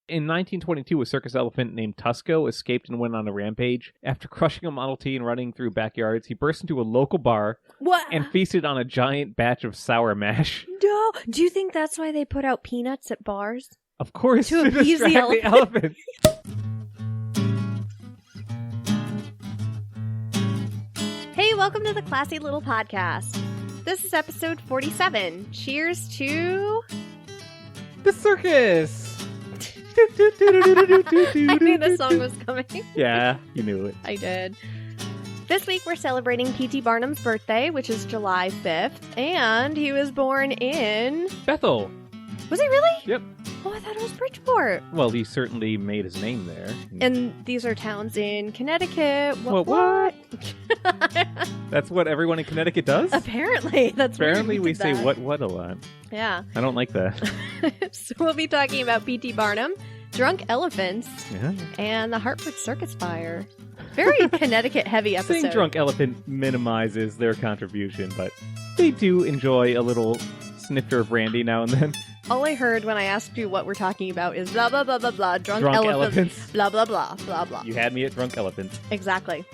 In 1922, a circus elephant named Tusco escaped and went on a rampage. After crushing a Model T and running through backyards, he burst into a local bar and feasted on a giant batch of sour mash. No! Do you think that's why they put out peanuts at bars? Of course, to appease the elephant. Hey, welcome to the Classy Little Podcast. This is episode 47. Cheers to... the circus! I knew the song was coming. Yeah, you knew it. I did. This week we're celebrating P.T. Barnum's birthday, which is July 5th, and he was born in... Bethel. Was he really? Yep. Oh, I thought it was Bridgeport. Well, he certainly made his name there. And these are towns in Connecticut. What? That's what everyone in Connecticut does? Apparently. Apparently we say what a lot. Yeah. I don't like that. So we'll be talking about P.T. Barnum, drunk elephants, yeah, and the Hartford Circus fire. Very Connecticut-heavy episode. Saying drunk elephant minimizes their contribution, but they do enjoy a little snifter of brandy now and then. All I heard when I asked you what we're talking about is blah, blah, blah, blah, blah, drunk elephants, blah, blah, blah, blah, blah. You had me at drunk elephants. Exactly.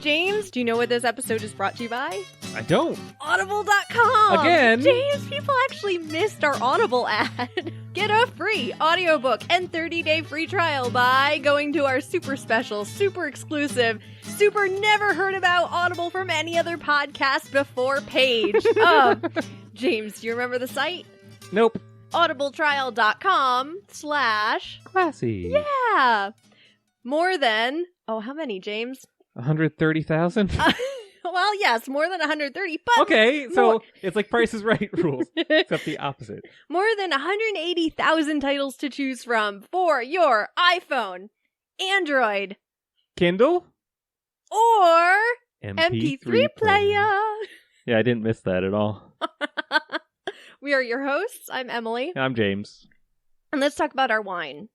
James, do you know what this episode is brought to you by? I don't. Audible.com. Again? James, people actually missed our Audible ad. Get a free audiobook and 30-day free trial by going to our super special, super exclusive, super never heard about Audible from any other podcast before page. James, do you remember the site? Nope. audibletrial.com/classy. Yeah. More than, how many, James? 130,000? Well, yes, more than 130, but... Okay, so it's like Price is Right rules, except the opposite. More than 180,000 titles to choose from for your iPhone, Android, Kindle, or MP3 player. Yeah, I didn't miss that at all. We are your hosts. I'm Emily. I'm James. And let's talk about our wine.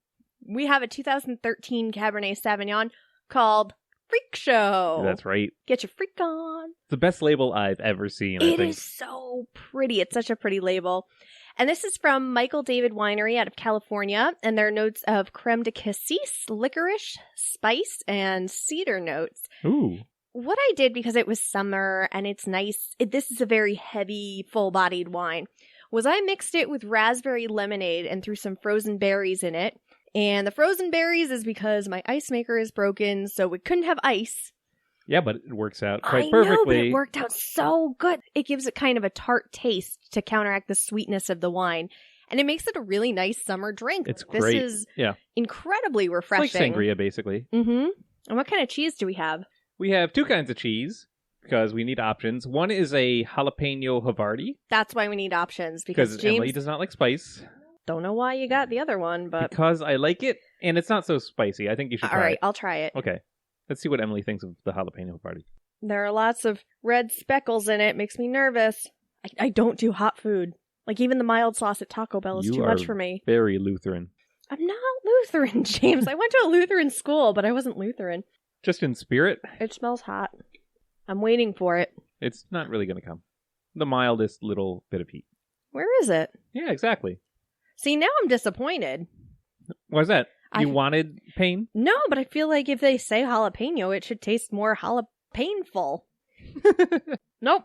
We have a 2013 Cabernet Sauvignon called Freak Show. That's right. Get your freak on. It's the best label I've ever seen, I think. It is so pretty. It's such a pretty label. And this is from Michael David Winery out of California. And there are notes of creme de cassis, licorice, spice, and cedar notes. Ooh. What I did, because it was summer and it's nice, this is a very heavy, full-bodied wine, was I mixed it with raspberry lemonade and threw some frozen berries in it. And the frozen berries is because my ice maker is broken, so we couldn't have ice. Yeah, but it works out quite perfectly. perfectly. Know, but it worked out so good. It gives it kind of a tart taste to counteract the sweetness of the wine. And it makes it a really nice summer drink. It's great. This is incredibly refreshing. It's like sangria, basically. Mm-hmm. And what kind of cheese do we have? We have two kinds of cheese, because we need options. One is a jalapeno Havarti. That's why we need options, because James... Emily does not like spice. Don't know why you got the other one, but... Because I like it, and it's not so spicy. I think you should try it. All right, I'll try it. Okay. Let's see what Emily thinks of the jalapeno Havarti. There are lots of red speckles in it. Makes me nervous. I don't do hot food. Like, even the mild sauce at Taco Bell is too much for me. Very Lutheran. I'm not Lutheran, James. I went to a Lutheran school, but I wasn't Lutheran. Just in spirit? It smells hot. I'm waiting for it. It's not really going to come. The mildest little bit of heat. Where is it? Yeah, exactly. See, now I'm disappointed. Why's that? You wanted pain? No, but I feel like if they say jalapeno, it should taste more jalapenful. Nope.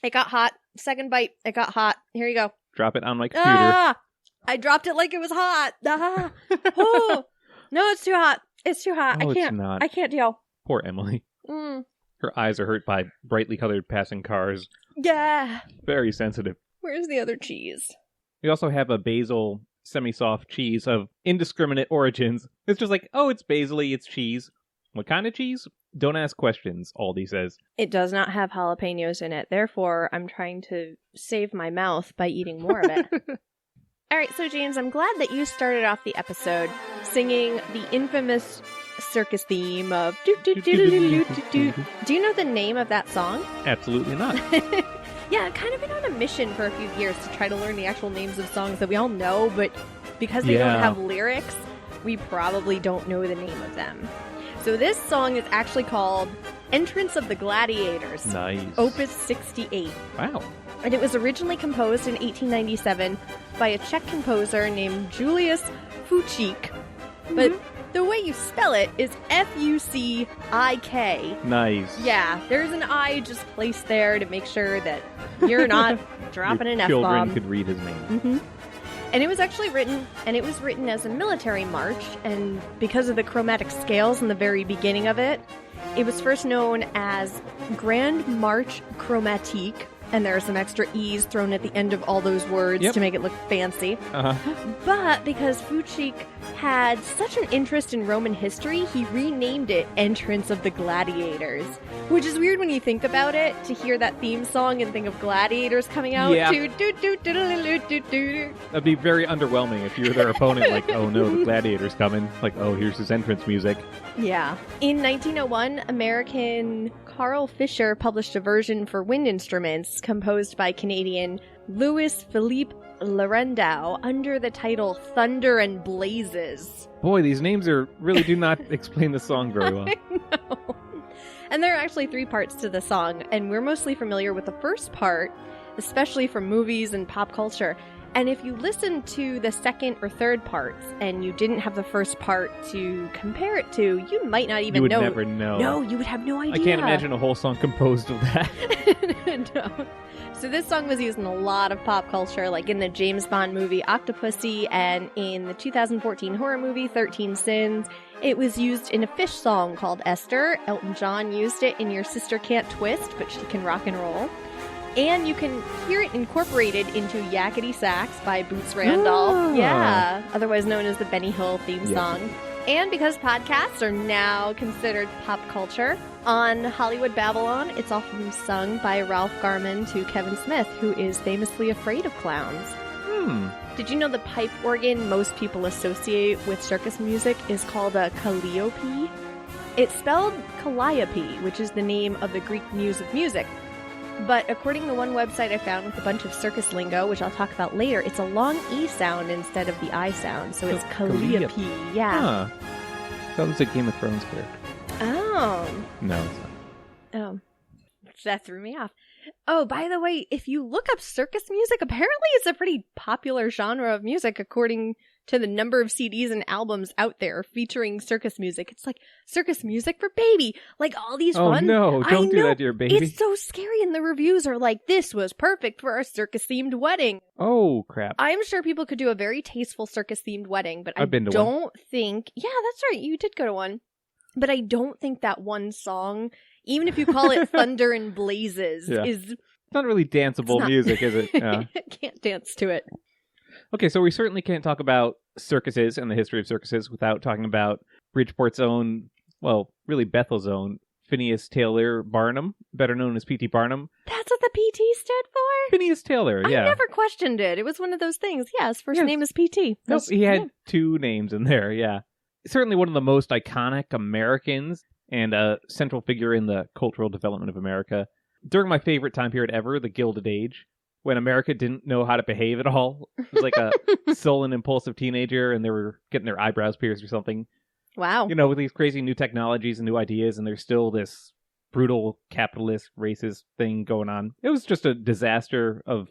It got hot. Second bite, it got hot. Here you go. Drop it on my computer. Ah! I dropped it like it was hot. Ah! Oh! No, it's too hot. It's too hot. Oh, I can't. It's not. I can't deal. Poor Emily. Her eyes are hurt by brightly colored passing cars. Yeah. Very sensitive. Where's the other cheese? We also have a basil semi-soft cheese of indiscriminate origins. It's just like, oh, it's basil-y, it's cheese. What kind of cheese? Don't ask questions, Aldi says. It does not have jalapenos in it. Therefore, I'm trying to save my mouth by eating more of it. All right, so James, I'm glad that you started off the episode singing the infamous circus theme of do do do do do do do. Do you know the name of that song? Absolutely not. Yeah, I've kind of been on a mission for a few years to try to learn the actual names of songs that we all know, but because they don't have lyrics, we probably don't know the name of them. So this song is actually called Entrance of the Gladiators. Nice. Opus 68. Wow. And it was originally composed in 1897 by a Czech composer named Julius Fučík. But the way you spell it is Fucik. Nice. Yeah, there's an I just placed there to make sure that you're not dropping an F-bomb. Children could read his name. Mm-hmm. And it was actually written as a military march, and because of the chromatic scales in the very beginning of it, it was first known as Grand Marche Chromatique, and there are some extra E's thrown at the end of all those words to make it look fancy. But because Fucik had such an interest in Roman history, he renamed it Entrance of the Gladiators, which is weird when you think about it, to hear that theme song and think of gladiators coming out. Yeah. That'd be very underwhelming if you were their opponent, like, oh no, the gladiator's coming. Like, oh, here's his entrance music. Yeah. In 1901, American Carl Fisher published a version for wind instruments composed by Canadian Louis Philippe Larendow under the title Thunder and Blazes. Boy, these names really do not explain the song very well. I know. And there are actually 3 parts to the song, and we're mostly familiar with the first part, especially from movies and pop culture. And if you listen to the second or third parts and you didn't have the first part to compare it to, you might not even know. You would never know. No, you would have no idea. I can't imagine a whole song composed of that. No. So this song was used in a lot of pop culture, like in the James Bond movie Octopussy and in the 2014 horror movie 13 Sins. It was used in a Fish song called Esther. Elton John used it in Your Sister Can't Twist, but She Can Rock and Roll. And you can hear it incorporated into Yakety Sax by Boots Randolph. Oh. Yeah, otherwise known as the Benny Hill theme song. And because podcasts are now considered pop culture, on Hollywood Babylon, it's often sung by Ralph Garman to Kevin Smith, who is famously afraid of clowns. Did you know the pipe organ most people associate with circus music is called a calliope? It's spelled calliope, which is the name of the Greek muse of music. But according to one website I found with a bunch of circus lingo, which I'll talk about later, it's a long E sound instead of the I sound, so it's calliope. Yeah. Sounds like Game of Thrones character. Oh. No, it's not. Oh. That threw me off. Oh, by the way, if you look up circus music, apparently it's a pretty popular genre of music according to the number of CDs and albums out there featuring circus music. It's like circus music for baby. Like all these fun. Oh no, don't do that to your baby. It's so scary, and the reviews are like, this was perfect for a circus-themed wedding. Oh, crap. I'm sure people could do a very tasteful circus-themed wedding, but I've been to don't think... Yeah, that's right. You did go to one. But I don't think that one song, even if you call it Thunder and Blazes, is... It's not really danceable music, is it? Yeah. Can't dance to it. Okay, so we certainly can't talk about circuses and the history of circuses without talking about Bridgeport's own, well, really Bethel's own, Phineas Taylor Barnum, better known as P.T. Barnum. That's what the P.T. stood for? Phineas Taylor, yeah. I never questioned it. It was one of those things. Yeah, his first name is P.T. Nope, he had 2 names in there, yeah. Certainly one of the most iconic Americans and a central figure in the cultural development of America. During my favorite time period ever, the Gilded Age, when America didn't know how to behave at all. It was like a sullen, impulsive teenager, and they were getting their eyebrows pierced or something. Wow. You know, with these crazy new technologies and new ideas, and there's still this brutal capitalist, racist thing going on. It was just a disaster of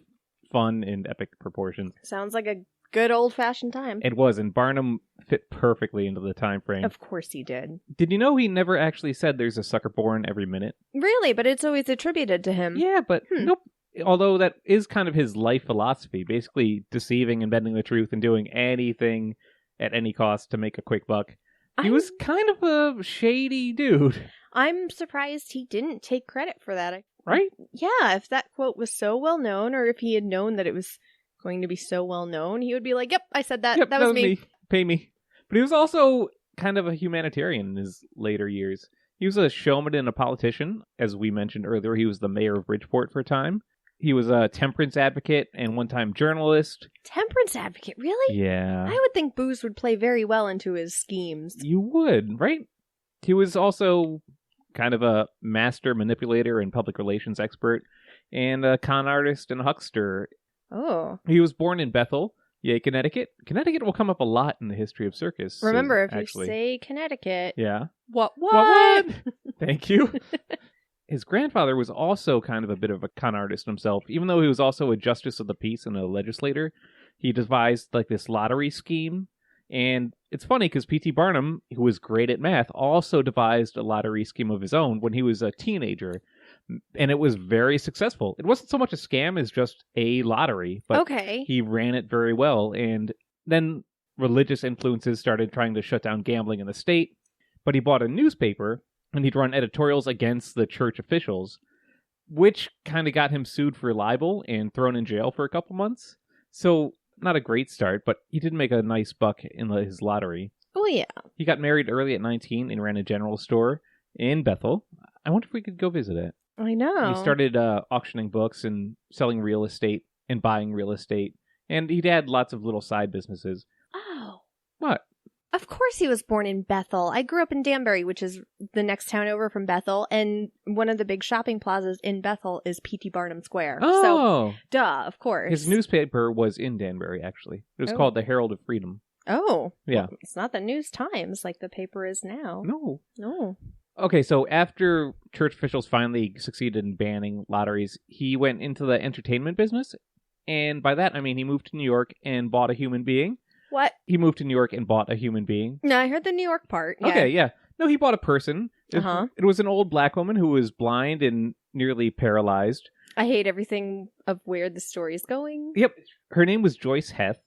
fun and epic proportions. Sounds like a good old-fashioned time. It was, and Barnum fit perfectly into the time frame. Of course he did. Did you know he never actually said there's a sucker born every minute? Really? But it's always attributed to him. Yeah, but nope. Although that is kind of his life philosophy, basically deceiving and bending the truth and doing anything at any cost to make a quick buck. He was kind of a shady dude. I'm surprised he didn't take credit for that. Right? Yeah, if that quote was so well known, or if he had known that it was going to be so well known, he would be like, yep, I said that. Yep, that was me. Pay me. But he was also kind of a humanitarian in his later years. He was a showman and a politician. As we mentioned earlier, he was the mayor of Bridgeport for a time. He was a temperance advocate and one-time journalist. Temperance advocate? Really? Yeah. I would think booze would play very well into his schemes. You would, right? He was also kind of a master manipulator and public relations expert and a con artist and a huckster. Oh. He was born in Bethel, Connecticut. Connecticut will come up a lot in the history of circus. Remember, if you say Connecticut... Yeah. What? Thank you. His grandfather was also kind of a bit of a con artist himself. Even though he was also a justice of the peace and a legislator, he devised like this lottery scheme, And it's funny because P.T. Barnum, who was great at math, also devised a lottery scheme of his own when he was a teenager. And it was very successful. It wasn't so much a scam as just a lottery, but Okay. he ran it very well. And then religious influences started trying to shut down gambling in the state. But he bought a newspaper, and he'd run editorials against the church officials, which kind of got him sued for libel and thrown in jail for a couple months. So, not a great start, but he did make a nice buck in his lottery. Oh, yeah. He got married early at 19 and ran a general store in Bethel. I wonder if we could go visit it. I know. He started auctioning books and selling real estate and buying real estate. And he'd had lots of little side businesses. Oh. What? Of course he was born in Bethel. I grew up in Danbury, which is the next town over from Bethel, and one of the big shopping plazas in Bethel is P.T. Barnum Square. Oh! So, duh, of course. His newspaper was in Danbury, actually. It was called the Herald of Freedom. Oh. Yeah. Well, it's not the News Times like the paper is now. No. No. Okay, so after church officials finally succeeded in banning lotteries, he went into the entertainment business. And by that, I mean he moved to New York and bought a human being. What? He moved to New York and bought a human being. No, I heard the New York part. Yeah. Okay, yeah. No, he bought a person. Uh-huh. It was an old black woman who was blind and nearly paralyzed. I hate everything of where the story's going. Yep. Her name was Joyce Heth.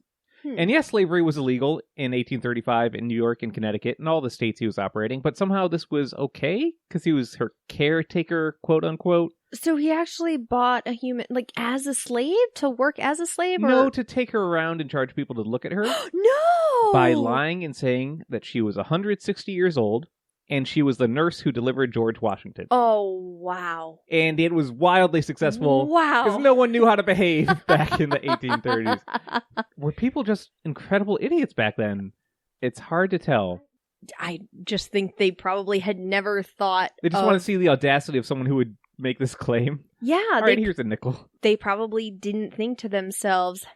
Hmm. And yes, slavery was illegal in 1835 in New York and Connecticut and all the states he was operating, but somehow this was okay because he was her caretaker, quote unquote. So he actually bought a human, like, as a slave? To work as a slave? Or... No, to take her around and charge people to look at her. No! By lying and saying that she was 160 years old and she was the nurse who delivered George Washington. Oh, wow. And it was wildly successful. Wow. Because no one knew how to behave back in the 1830s. Were people just incredible idiots back then? It's hard to tell. I just think they probably had never thought They just want to see the audacity of someone who would make this claim. Yeah. All right, here's a nickel. They probably didn't think to themselves,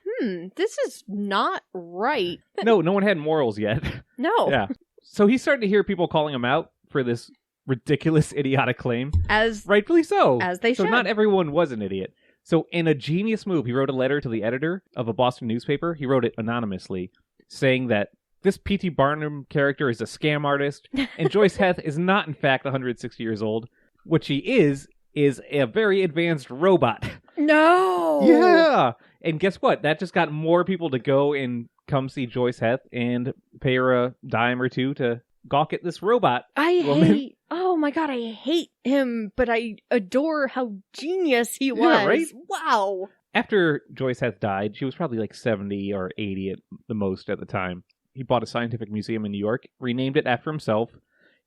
this is not right. No one had morals yet. No. Yeah. So he started to hear people calling him out for this ridiculous, idiotic claim. As rightfully so. As they should. So not everyone was an idiot. So in a genius move, he wrote a letter to the editor of a Boston newspaper. He wrote it anonymously, saying that this P.T. Barnum character is a scam artist, and Joyce Heth is not, in fact, 160 years old. What she is a very advanced robot. No! Yeah! And guess what? That just got more people to go and come see Joyce Heth and pay her a dime or two to gawk at this robot woman. Oh my god, I hate him, but I adore how genius he was. Yeah, right? Wow. After Joyce Heth died, she was probably like 70 or 80 at the most at the time. He bought a scientific museum in New York, renamed it after himself.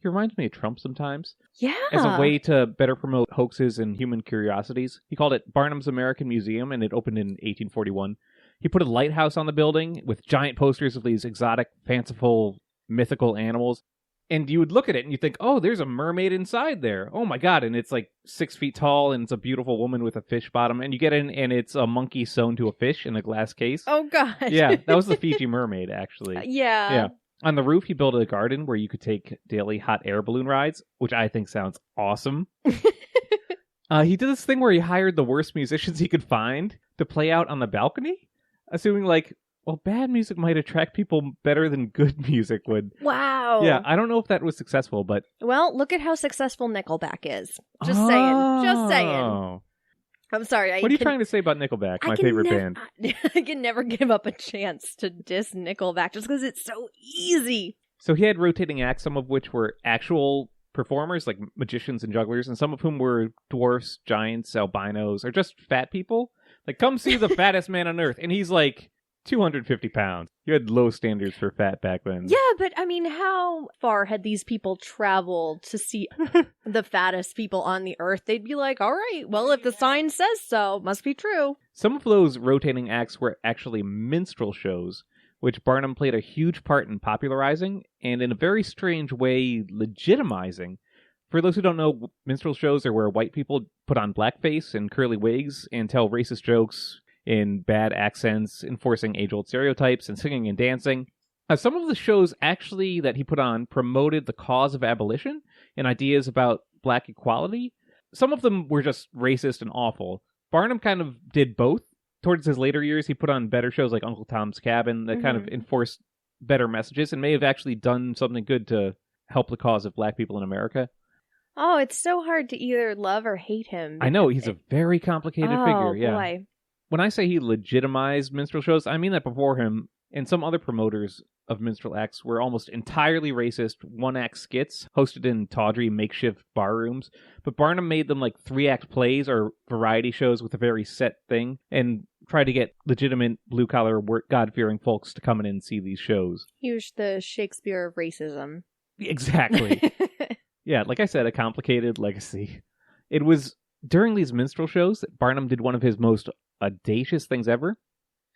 He reminds me of Trump sometimes. Yeah. As a way to better promote hoaxes and human curiosities. He called it Barnum's American Museum, and it opened in 1841. He put a lighthouse on the building with giant posters of these exotic, fanciful, mythical animals. And you would look at it and you think, oh, there's a mermaid inside there. Oh my god, and it's like 6 feet tall, and it's a beautiful woman with a fish bottom. And you get in, and it's a monkey sewn to a fish in a glass case. Oh god. Yeah, that was the Fiji mermaid, actually. Yeah. On the roof, he built a garden where you could take daily hot air balloon rides, which I think sounds awesome. He did this thing where he hired the worst musicians he could find to play out on the balcony, assuming, like, well, bad music might attract people better than good music would. Wow. Yeah, I don't know if that was successful, but... Well, look at how successful Nickelback is. Just saying. Just saying. I'm sorry. What are you trying to say about Nickelback, my favorite band? I can never give up a chance to diss Nickelback just because it's so easy. So he had rotating acts, some of which were actual performers, like magicians and jugglers, and some of whom were dwarfs, giants, albinos, or just fat people. Like, come see the fattest man on earth. And he's like 250 pounds. You had low standards for fat back then. Yeah, but I mean, how far had these people traveled to see the fattest people on the earth? They'd be like, all right, well, if the sign says so, must be true. Some of those rotating acts were actually minstrel shows, which Barnum played a huge part in popularizing and in a very strange way legitimizing. For those who don't know, minstrel shows are where white people put on blackface and curly wigs and tell racist jokes in bad accents, enforcing age-old stereotypes and singing and dancing. Some of the shows actually that he put on promoted the cause of abolition and ideas about black equality. Some of them were just racist and awful. Barnum kind of did both. Towards his later years, he put on better shows like Uncle Tom's Cabin that kind of enforced better messages and may have actually done something good to help the cause of black people in America. Oh, it's so hard to either love or hate him. I know, he's a very complicated figure, yeah. Boy. When I say he legitimized minstrel shows, I mean that before him, and some other promoters of minstrel acts were almost entirely racist one-act skits hosted in tawdry makeshift bar rooms, but Barnum made them like 3-act plays or variety shows with a very set thing, and tried to get legitimate blue-collar, God-fearing folks to come in and see these shows. He was the Shakespeare of racism. Exactly. Yeah, like I said, a complicated legacy. It was during these minstrel shows that Barnum did one of his most audacious things ever.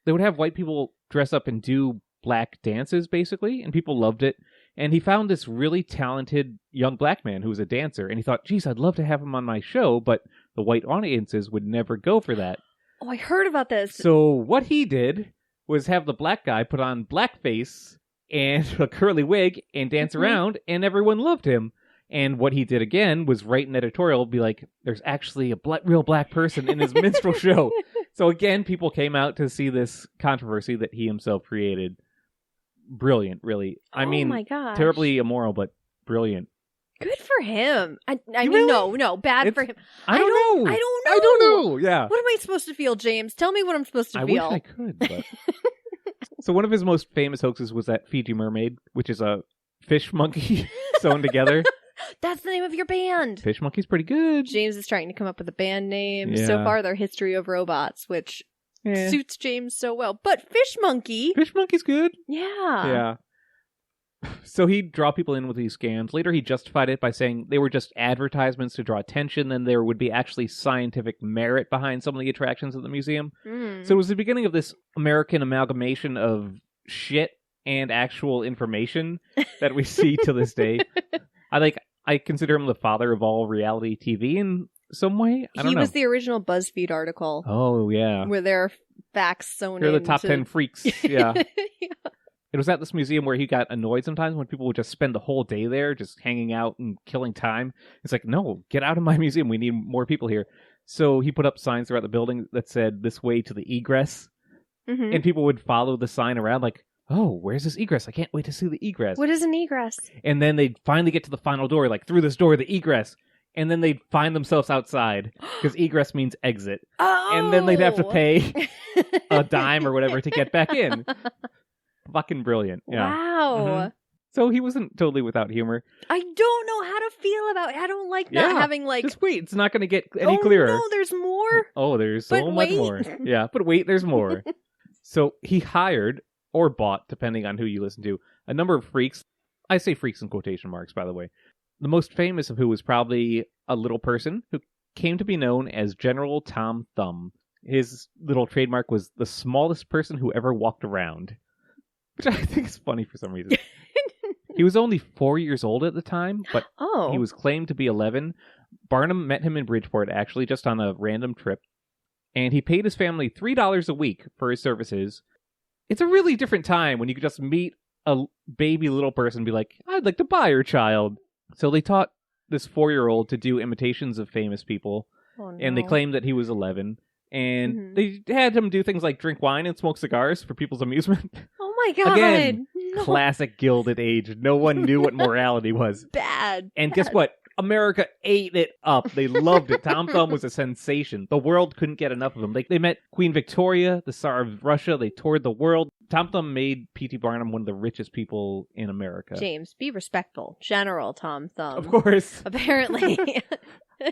They would have white people dress up and do black dances, basically, and people loved it. And he found this really talented young black man who was a dancer, and he thought, geez, I'd love to have him on my show, but the white audiences would never go for that. Oh, I heard about this. So what he did was have the black guy put on blackface and a curly wig and dance around, and everyone loved him. And what he did again was write an editorial, be like, there's actually a real black person in his minstrel show. So again, people came out to see this controversy that he himself created. Brilliant, really. I mean, my gosh. Terribly immoral, but brilliant. Good for him. I mean, really? no, bad for him. I don't know. I don't know. Yeah. What am I supposed to feel, James? Tell me what I'm supposed to feel. I wish I could, but... So one of his most famous hoaxes was that Fiji mermaid, which is a fish monkey sewn together. That's the name of your band. Fish Monkey's pretty good. James is trying to come up with a band name. Yeah. So far, they're History of Robots, which suits James so well. But Fish Monkey. Fish Monkey's good. Yeah. Yeah. So he'd draw people in with these scams. Later, he justified it by saying they were just advertisements to draw attention, and there would be actually scientific merit behind some of the attractions of the museum. So it was the beginning of this American amalgamation of shit and actual information that we see to this day. I consider him the father of all reality TV in some way. I don't know. He was the original BuzzFeed article. Oh, yeah. Where there are facts sewn They're in. the top 10 freaks. Yeah. It was at this museum where he got annoyed sometimes when people would just spend the whole day there just hanging out and killing time. It's like, no, get out of my museum. We need more people here. So he put up signs throughout the building that said, this way to the egress. Mm-hmm. And people would follow the sign around like, oh, where's this egress? I can't wait to see the egress. What is an egress? And then they'd finally get to the final door, like through this door, the egress. And then they'd find themselves outside because egress means exit. Oh! And then they'd have to pay a dime or whatever to get back in. Fucking brilliant. Yeah. Wow. Mm-hmm. So he wasn't totally without humor. I don't know how to feel about it. I don't like not having like... Just wait. It's not going to get any clearer. No, there's more. Oh, there's so much more. Yeah, but wait, there's more. So he hired... or bought, depending on who you listen to, a number of freaks. I say freaks in quotation marks, by the way. The most famous of who was probably a little person who came to be known as General Tom Thumb. His little trademark was the smallest person who ever walked around, which I think is funny for some reason. He was only 4 years old at the time, but he was claimed to be 11. Barnum met him in Bridgeport, actually, just on a random trip, and he paid his family $3 a week for his services. It's a really different time when you could just meet a baby little person and be like, I'd like to buy your child. So they taught this 4-year-old to do imitations of famous people, and they claimed that he was 11. And they had him do things like drink wine and smoke cigars for people's amusement. Oh my god. Again, classic Gilded Age. No one knew what morality was. Bad. And guess what? America ate it up. They loved it. Tom Thumb was a sensation. The world couldn't get enough of him. They met Queen Victoria, the Tsar of Russia. They toured the world. Tom Thumb made P.T. Barnum one of the richest people in America. James, be respectful. General Tom Thumb. Of course. Apparently.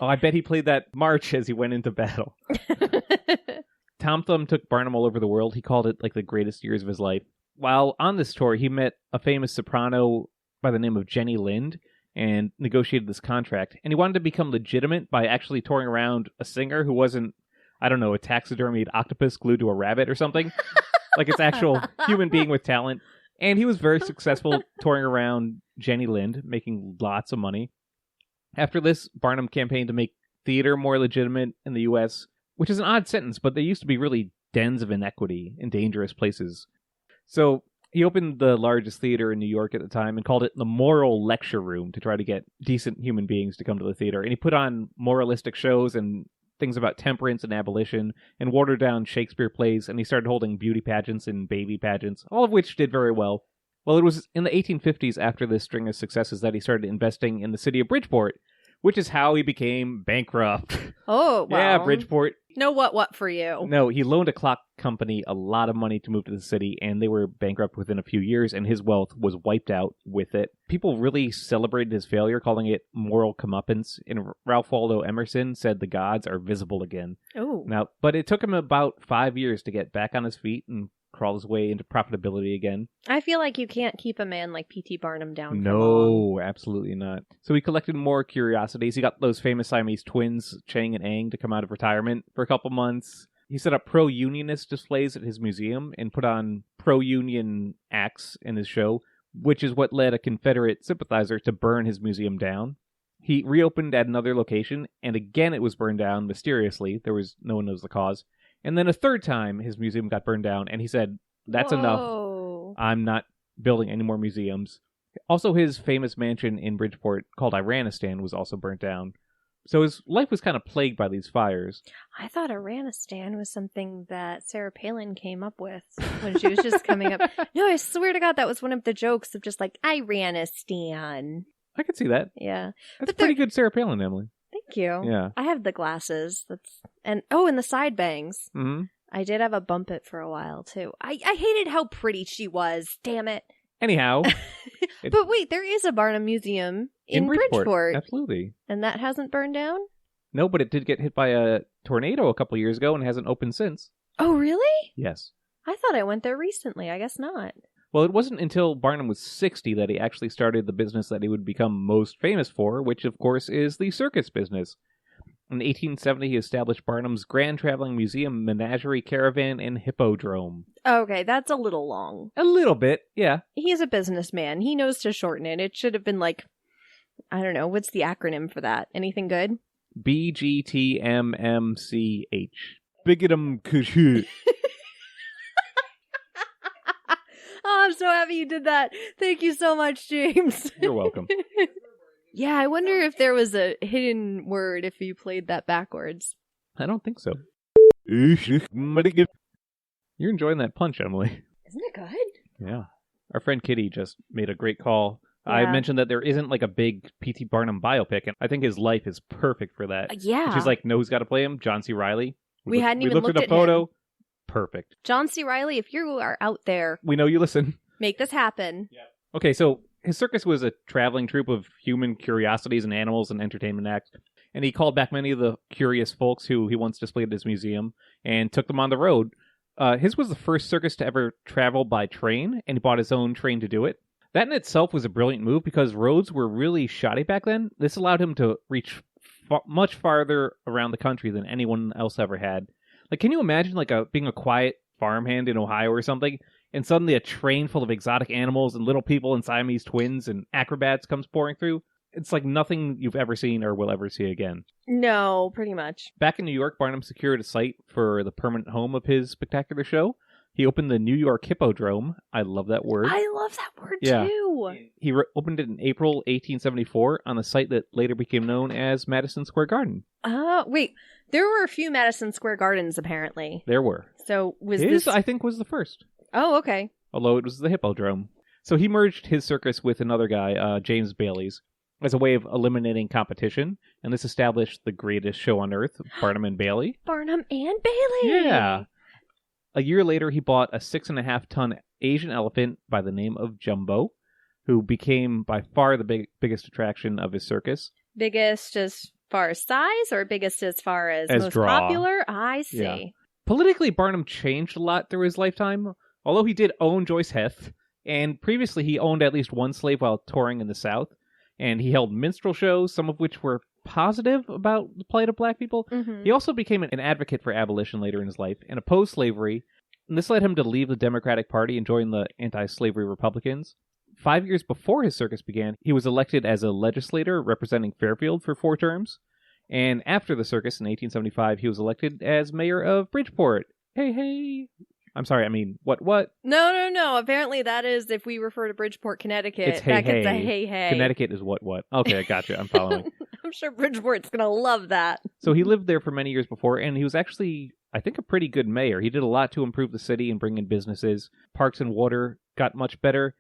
Oh, I bet he played that march as he went into battle. Tom Thumb took Barnum all over the world. He called it like the greatest years of his life. While on this tour, he met a famous soprano by the name of Jenny Lind and negotiated this contract. And he wanted to become legitimate by actually touring around a singer who wasn't, I don't know, a taxidermied octopus glued to a rabbit or something. Like it's actual human being with talent. And he was very successful touring around Jenny Lind, making lots of money. After this, Barnum campaigned to make theater more legitimate in the U.S., which is an odd sentence, but they used to be really dens of inequity in dangerous places. So he opened the largest theater in New York at the time and called it the Moral Lecture Room to try to get decent human beings to come to the theater. And he put on moralistic shows and things about temperance and abolition and watered down Shakespeare plays. And he started holding beauty pageants and baby pageants, all of which did very well. Well, it was in the 1850s, after this string of successes, that he started investing in the city of Bridgeport, which is how he became bankrupt. Oh, well. Yeah, Bridgeport. No what for you. No, he loaned a clock company a lot of money to move to the city, and they were bankrupt within a few years, and his wealth was wiped out with it. People really celebrated his failure, calling it moral comeuppance, and Ralph Waldo Emerson said the gods are visible again. Oh. Now, but it took him about 5 years to get back on his feet and crawl his way into profitability again. I feel like you can't keep a man like P.T. Barnum down for long. No, absolutely not. So he collected more curiosities. He got those famous Siamese twins, Chang and Ang, to come out of retirement for a couple months. He set up pro-unionist displays at his museum and put on pro-union acts in his show, which is what led a Confederate sympathizer to burn his museum down. He reopened at another location, and again it was burned down mysteriously. No one knows the cause. And then a third time, his museum got burned down, and he said, that's enough. I'm not building any more museums. Also, his famous mansion in Bridgeport, called Iranistan, was also burnt down. So his life was kind of plagued by these fires. I thought Iranistan was something that Sarah Palin came up with when she was just coming up. No, I swear to God, that was one of the jokes of just like, Iranistan. I could see that. Yeah. That's pretty good Sarah Palin, Emily. Thank you. Yeah. I have the glasses. And the side bangs. Mm-hmm. I did have a bump it for a while, too. I hated how pretty she was. Damn it. Anyhow. But wait, there is a Barnum Museum in Bridgeport. Absolutely. And that hasn't burned down? No, but it did get hit by a tornado a couple years ago and hasn't opened since. Oh, really? Yes. I thought I went there recently. I guess not. Well, it wasn't until Barnum was 60 that he actually started the business that he would become most famous for, which, of course, is the circus business. In 1870, he established Barnum's Grand Traveling Museum, Menagerie, Caravan, and Hippodrome. Okay, that's a little long. A little bit, yeah. He's a businessman. He knows to shorten it. It should have been like, I don't know, what's the acronym for that? Anything good? BGTMMCH. Bigotum Kushut. Oh, I'm so happy you did that. Thank you so much, James. You're welcome. Yeah, I wonder if there was a hidden word if you played that backwards. I don't think so. You're enjoying that punch, Emily. Isn't it good? Yeah. Our friend Kitty just made a great call. Yeah. I mentioned that there isn't like a big P.T. Barnum biopic, and I think his life is perfect for that. Yeah. And she's like, know who's got to play him? John C. Reilly. We hadn't even looked looked at a photo. Perfect. John C. Reilly, if you are out there, we know you listen. Make this happen. Yeah. Okay, so his circus was a traveling troupe of human curiosities and animals and entertainment acts, and he called back many of the curious folks who he once displayed at his museum and took them on the road. His was the first circus to ever travel by train, and he bought his own train to do it. That in itself was a brilliant move because roads were really shoddy back then. This allowed him to reach much farther around the country than anyone else ever had. Like, can you imagine being a quiet farmhand in Ohio or something, and suddenly a train full of exotic animals and little people and Siamese twins and acrobats comes pouring through? It's like nothing you've ever seen or will ever see again. No, pretty much. Back in New York, Barnum secured a site for the permanent home of his spectacular show. He opened the New York Hippodrome. I love that word. I love that word, Yeah. too. He opened it in April 1874 on a site that later became known as Madison Square Garden. Wait. There were a few Madison Square Gardens, apparently. There were. So was His, this... I think, was the first. Oh, okay. Although it was the Hippodrome. So he merged his circus with another guy, James Bailey's, as a way of eliminating competition, and this established the greatest show on earth, Barnum and Bailey. Barnum and Bailey! Yeah. A year later, he bought a 6.5-ton Asian elephant by the name of Jumbo, who became by far the biggest attraction of his circus. Biggest as far as size, or biggest as far as most draw. popular? I see. Yeah. Politically, Barnum changed a lot through his lifetime, although he did own Joyce Heth, and previously he owned at least one slave while touring in the South, and he held minstrel shows, some of which were positive about the plight of black people. Mm-hmm. He also became an advocate for abolition later in his life and opposed slavery, and this led him to leave the Democratic Party and join the anti-slavery Republicans. 5 years before his circus began, he was elected as a legislator representing Fairfield for 4 terms, and after the circus in 1875, he was elected as mayor of Bridgeport. Hey, hey. I'm sorry, I mean, what? No. Apparently that is, if we refer to Bridgeport, Connecticut, It's hey, that gets a hey. hey. Connecticut is what? Okay, I gotcha. I'm following. I'm sure Bridgeport's going to love that. So he lived there for many years before, and he was actually, I think, a pretty good mayor. He did a lot to improve the city and bring in businesses. Parks and water got much better.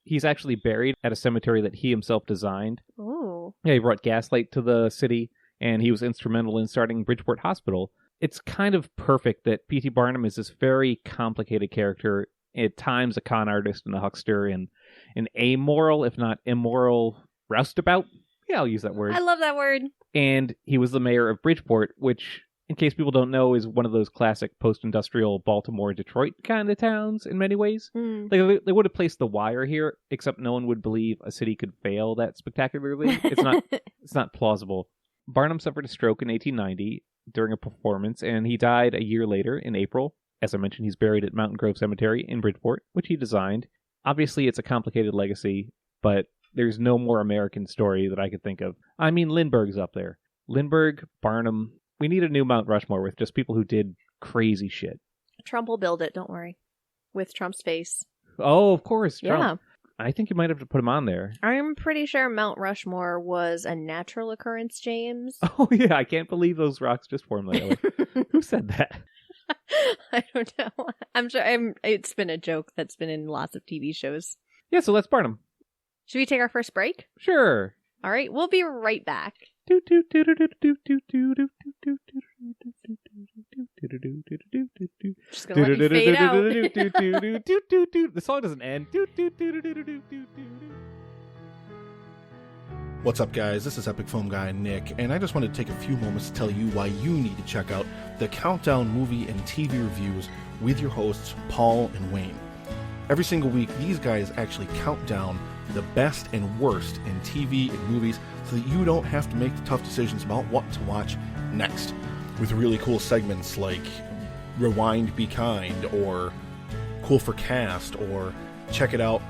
He's actually buried at a cemetery that he himself designed. Ooh. Yeah, he brought gaslight to the city, and he was instrumental in starting Bridgeport Hospital. It's kind of perfect that P.T. Barnum is this very complicated character, at times a con artist and a huckster, and an amoral, if not immoral, roustabout. Yeah, I'll use that word. I love that word. And he was the mayor of Bridgeport, which, in case people don't know, is one of those classic post-industrial Baltimore, Detroit kind of towns in many ways. Like, they would have placed The Wire here, except no one would believe a city could fail that spectacularly. It's not plausible. Barnum suffered a stroke in 1890 during a performance, and he died a year later in April. As I mentioned, he's buried at Mountain Grove Cemetery in Bridgeport, which he designed. Obviously, it's a complicated legacy, but there's no more American story that I could think of. I mean, Lindbergh's up there. Lindbergh, Barnum. We need a new Mount Rushmore with just people who did crazy shit. Trump will build it, don't worry. With Trump's face. Oh, of course, Trump. Yeah. I think you might have to put him on there. I'm pretty sure Mount Rushmore was a natural occurrence, James. Oh, yeah, I can't believe those rocks just formed lately. Who said that? I don't know. I'm sure it's been a joke that's been in lots of TV shows. Yeah, so that's Barnum. Should we take our first break? Sure. All right, we'll be right back. Just gonna let you fade out. The song doesn't end. What's up, guys? This is Epic Film Guy Nick, and I just want to take a few moments to tell you why you need to check out the Countdown movie and TV reviews with your hosts, Paul and Wayne. Every single week, these guys actually count down the best and worst in TV and movies so that you don't have to make the tough decisions about what to watch next. With really cool segments like Rewind, Be Kind, or Cool for Cast, or Check It Out.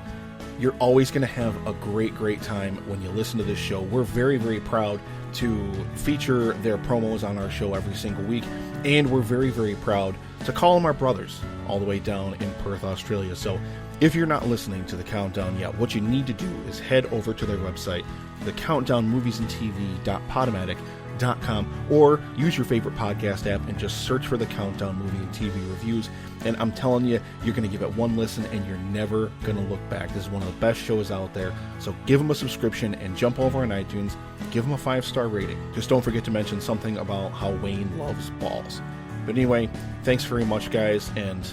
You're always going to have a great time when you listen to this show. We're very, very proud to feature their promos on our show every single week, and we're very, very proud to call them our brothers all the way down in Perth, Australia. So if you're not listening to The Countdown yet, what you need to do is head over to their website, thecountdownmoviesandtv.podomatic.com, or use your favorite podcast app and just search for The Countdown Movie and TV Reviews. And I'm telling you, you're going to give it one listen and you're never going to look back. This is one of the best shows out there. So give them a subscription and jump over on iTunes. Give them a 5-star rating. Just don't forget to mention something about how Wayne loves balls. But anyway, thanks very much, guys. And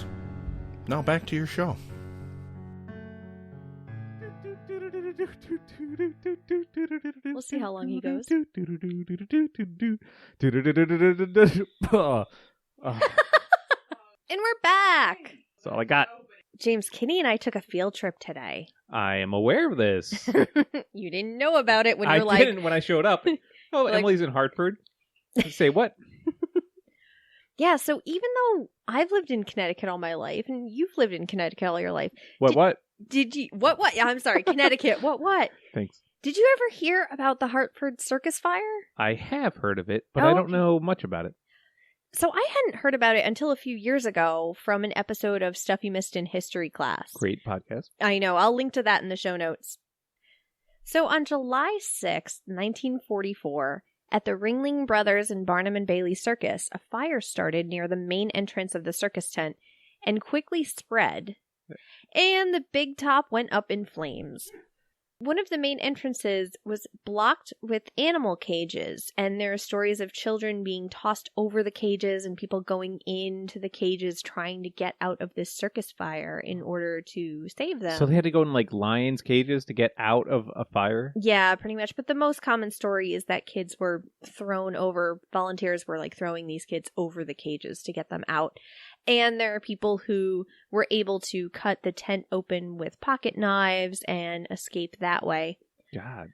now back to your show. We'll see how long he goes. And we're back. That's all I got. James, Kitty and I took a field trip today. I am aware of this. You didn't know about it when I you're like... didn't when I showed up. Oh, like... Emily's in Hartford. Say what? Yeah, so even though I've lived in Connecticut all my life, and you've lived in Connecticut all your life... What? Did you... What? I'm sorry, Connecticut. What? Thanks. Did you ever hear about the Hartford Circus fire? I have heard of it, but I don't know much about it. So I hadn't heard about it until a few years ago from an episode of Stuff You Missed in History Class. Great podcast. I know. I'll link to that in the show notes. So on July 6th, 1944, at the Ringling Brothers and Barnum and Bailey Circus, a fire started near the main entrance of the circus tent and quickly spread, and the big top went up in flames. One of the main entrances was blocked with animal cages, and there are stories of children being tossed over the cages and people going into the cages trying to get out of this circus fire in order to save them. So they had to go in like lions' cages to get out of a fire? Yeah, pretty much. But the most common story is that kids were thrown over, volunteers were like throwing these kids over the cages to get them out. And there are people who were able to cut the tent open with pocket knives and escape that way. God.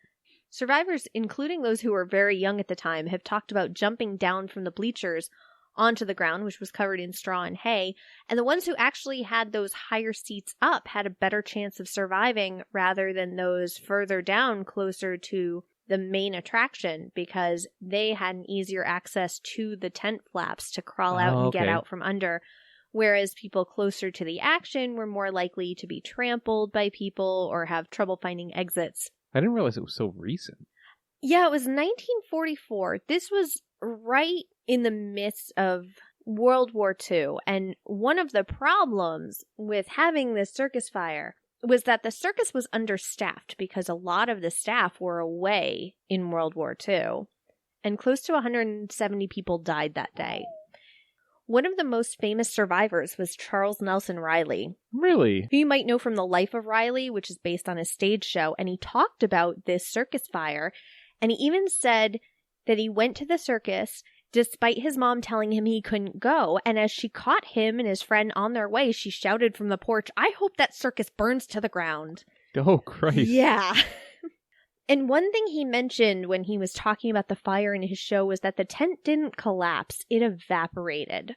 Survivors, including those who were very young at the time, have talked about jumping down from the bleachers onto the ground, which was covered in straw and hay. And the ones who actually had those higher seats up had a better chance of surviving rather than those further down closer to the main attraction, because they had an easier access to the tent flaps to crawl out and get out from under, whereas people closer to the action were more likely to be trampled by people or have trouble finding exits. I didn't realize it was so recent. Yeah, it was 1944. This was right in the midst of World War II, and one of the problems with having this circus fire was that the circus was understaffed because a lot of the staff were away in World War II, and close to 170 people died that day. One of the most famous survivors was Charles Nelson Riley. Really? Who you might know from The Life of Riley, which is based on a stage show, and he talked about this circus fire, and he even said that he went to the circus despite his mom telling him he couldn't go, and as she caught him and his friend on their way, she shouted from the porch, "I hope that circus burns to the ground." Oh, Christ. Yeah. And one thing he mentioned when he was talking about the fire in his show was that the tent didn't collapse, it evaporated.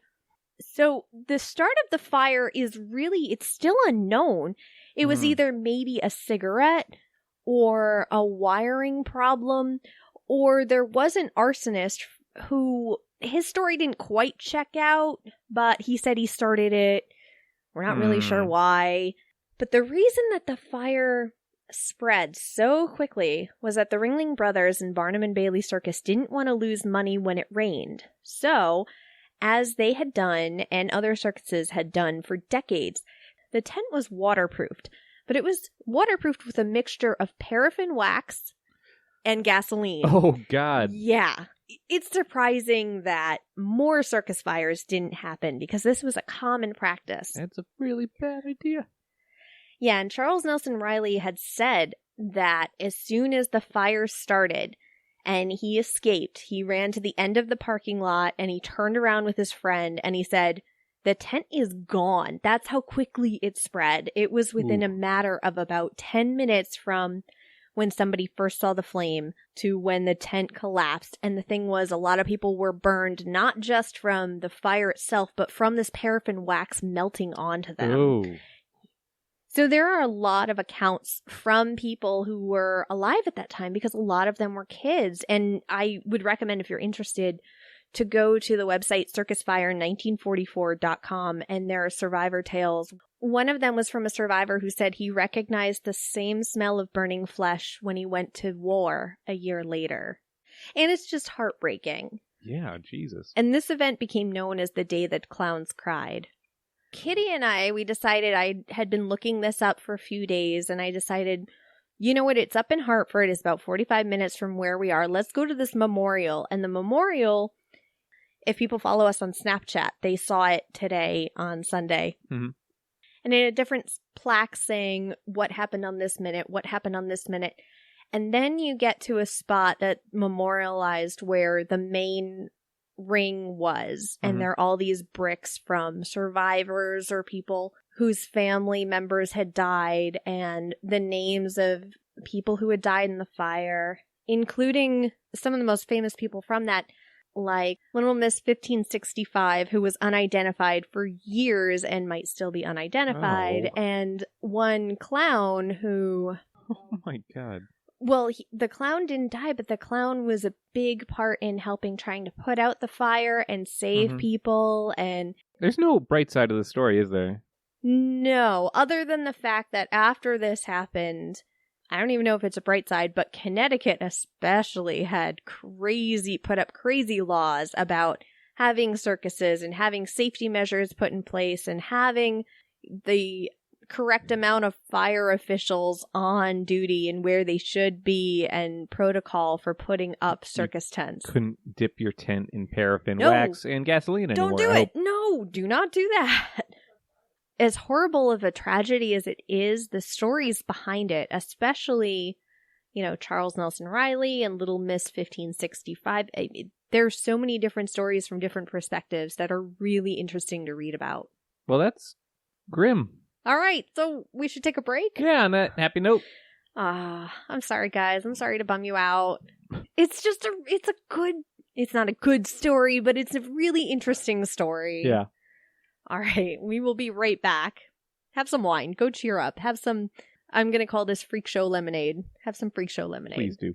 So the start of the fire is really, it's still unknown. It was either maybe a cigarette or a wiring problem, or there was an arsonist who, his story didn't quite check out, but he said he started it. We're not really sure why. But the reason that the fire spread so quickly was that the Ringling Brothers and Barnum and Bailey Circus didn't want to lose money when it rained. So, as they had done and other circuses had done for decades, the tent was waterproofed. But it was waterproofed with a mixture of paraffin wax and gasoline. Oh, God. Yeah. It's surprising that more circus fires didn't happen because this was a common practice. That's a really bad idea. Yeah, and Charles Nelson Riley had said that as soon as the fire started and he escaped, he ran to the end of the parking lot and he turned around with his friend and he said, "The tent is gone." That's how quickly it spread. It was within a matter of about 10 minutes from when somebody first saw the flame to when the tent collapsed. And the thing was, a lot of people were burned not just from the fire itself, but from this paraffin wax melting onto them. Oh. So there are a lot of accounts from people who were alive at that time because a lot of them were kids. And I would recommend, if you're interested, to go to the website circusfire1944.com, and there are survivor tales. One of them was from a survivor who said he recognized the same smell of burning flesh when he went to war a year later. And it's just heartbreaking. Yeah, Jesus. And this event became known as the Day That Clowns Cried. Kitty and we decided, I had been looking this up for a few days, and I decided, you know what, it's up in Hartford. It's about 45 minutes from where we are. Let's go to this memorial. And the memorial, if people follow us on Snapchat, they saw it today on Sunday. Mm-hmm. And in a different plaque saying, what happened on this minute, what happened on this minute. And then you get to a spot that memorialized where the main ring was, and there are all these bricks from survivors or people whose family members had died, and the names of people who had died in the fire, including some of the most famous people from that, like Little Miss 1565, who was unidentified for years and might still be unidentified, and one clown who... Oh my God. Well, the clown didn't die, but the clown was a big part in helping trying to put out the fire and save people. And there's no bright side of the story, is there? No, other than the fact that after this happened, I don't even know if it's a bright side, but Connecticut especially had put up crazy laws about having circuses and having safety measures put in place and having the correct amount of fire officials on duty and where they should be, and protocol for putting up circus tents. Couldn't dip your tent in paraffin wax and gasoline anymore. Don't do it. No, do not do that. As horrible of a tragedy as it is, the stories behind it, especially, Charles Nelson Riley and Little Miss 1565, there's so many different stories from different perspectives that are really interesting to read about. Well, that's grim. All right, so we should take a break? Yeah, on that happy note. I'm sorry, guys. I'm sorry to bum you out. It's not a good story, but it's a really interesting story. Yeah. All right, we will be right back. Have some wine. Go cheer up. Have some, I'm going to call this Freak Show Lemonade. Have some Freak Show Lemonade. Please do.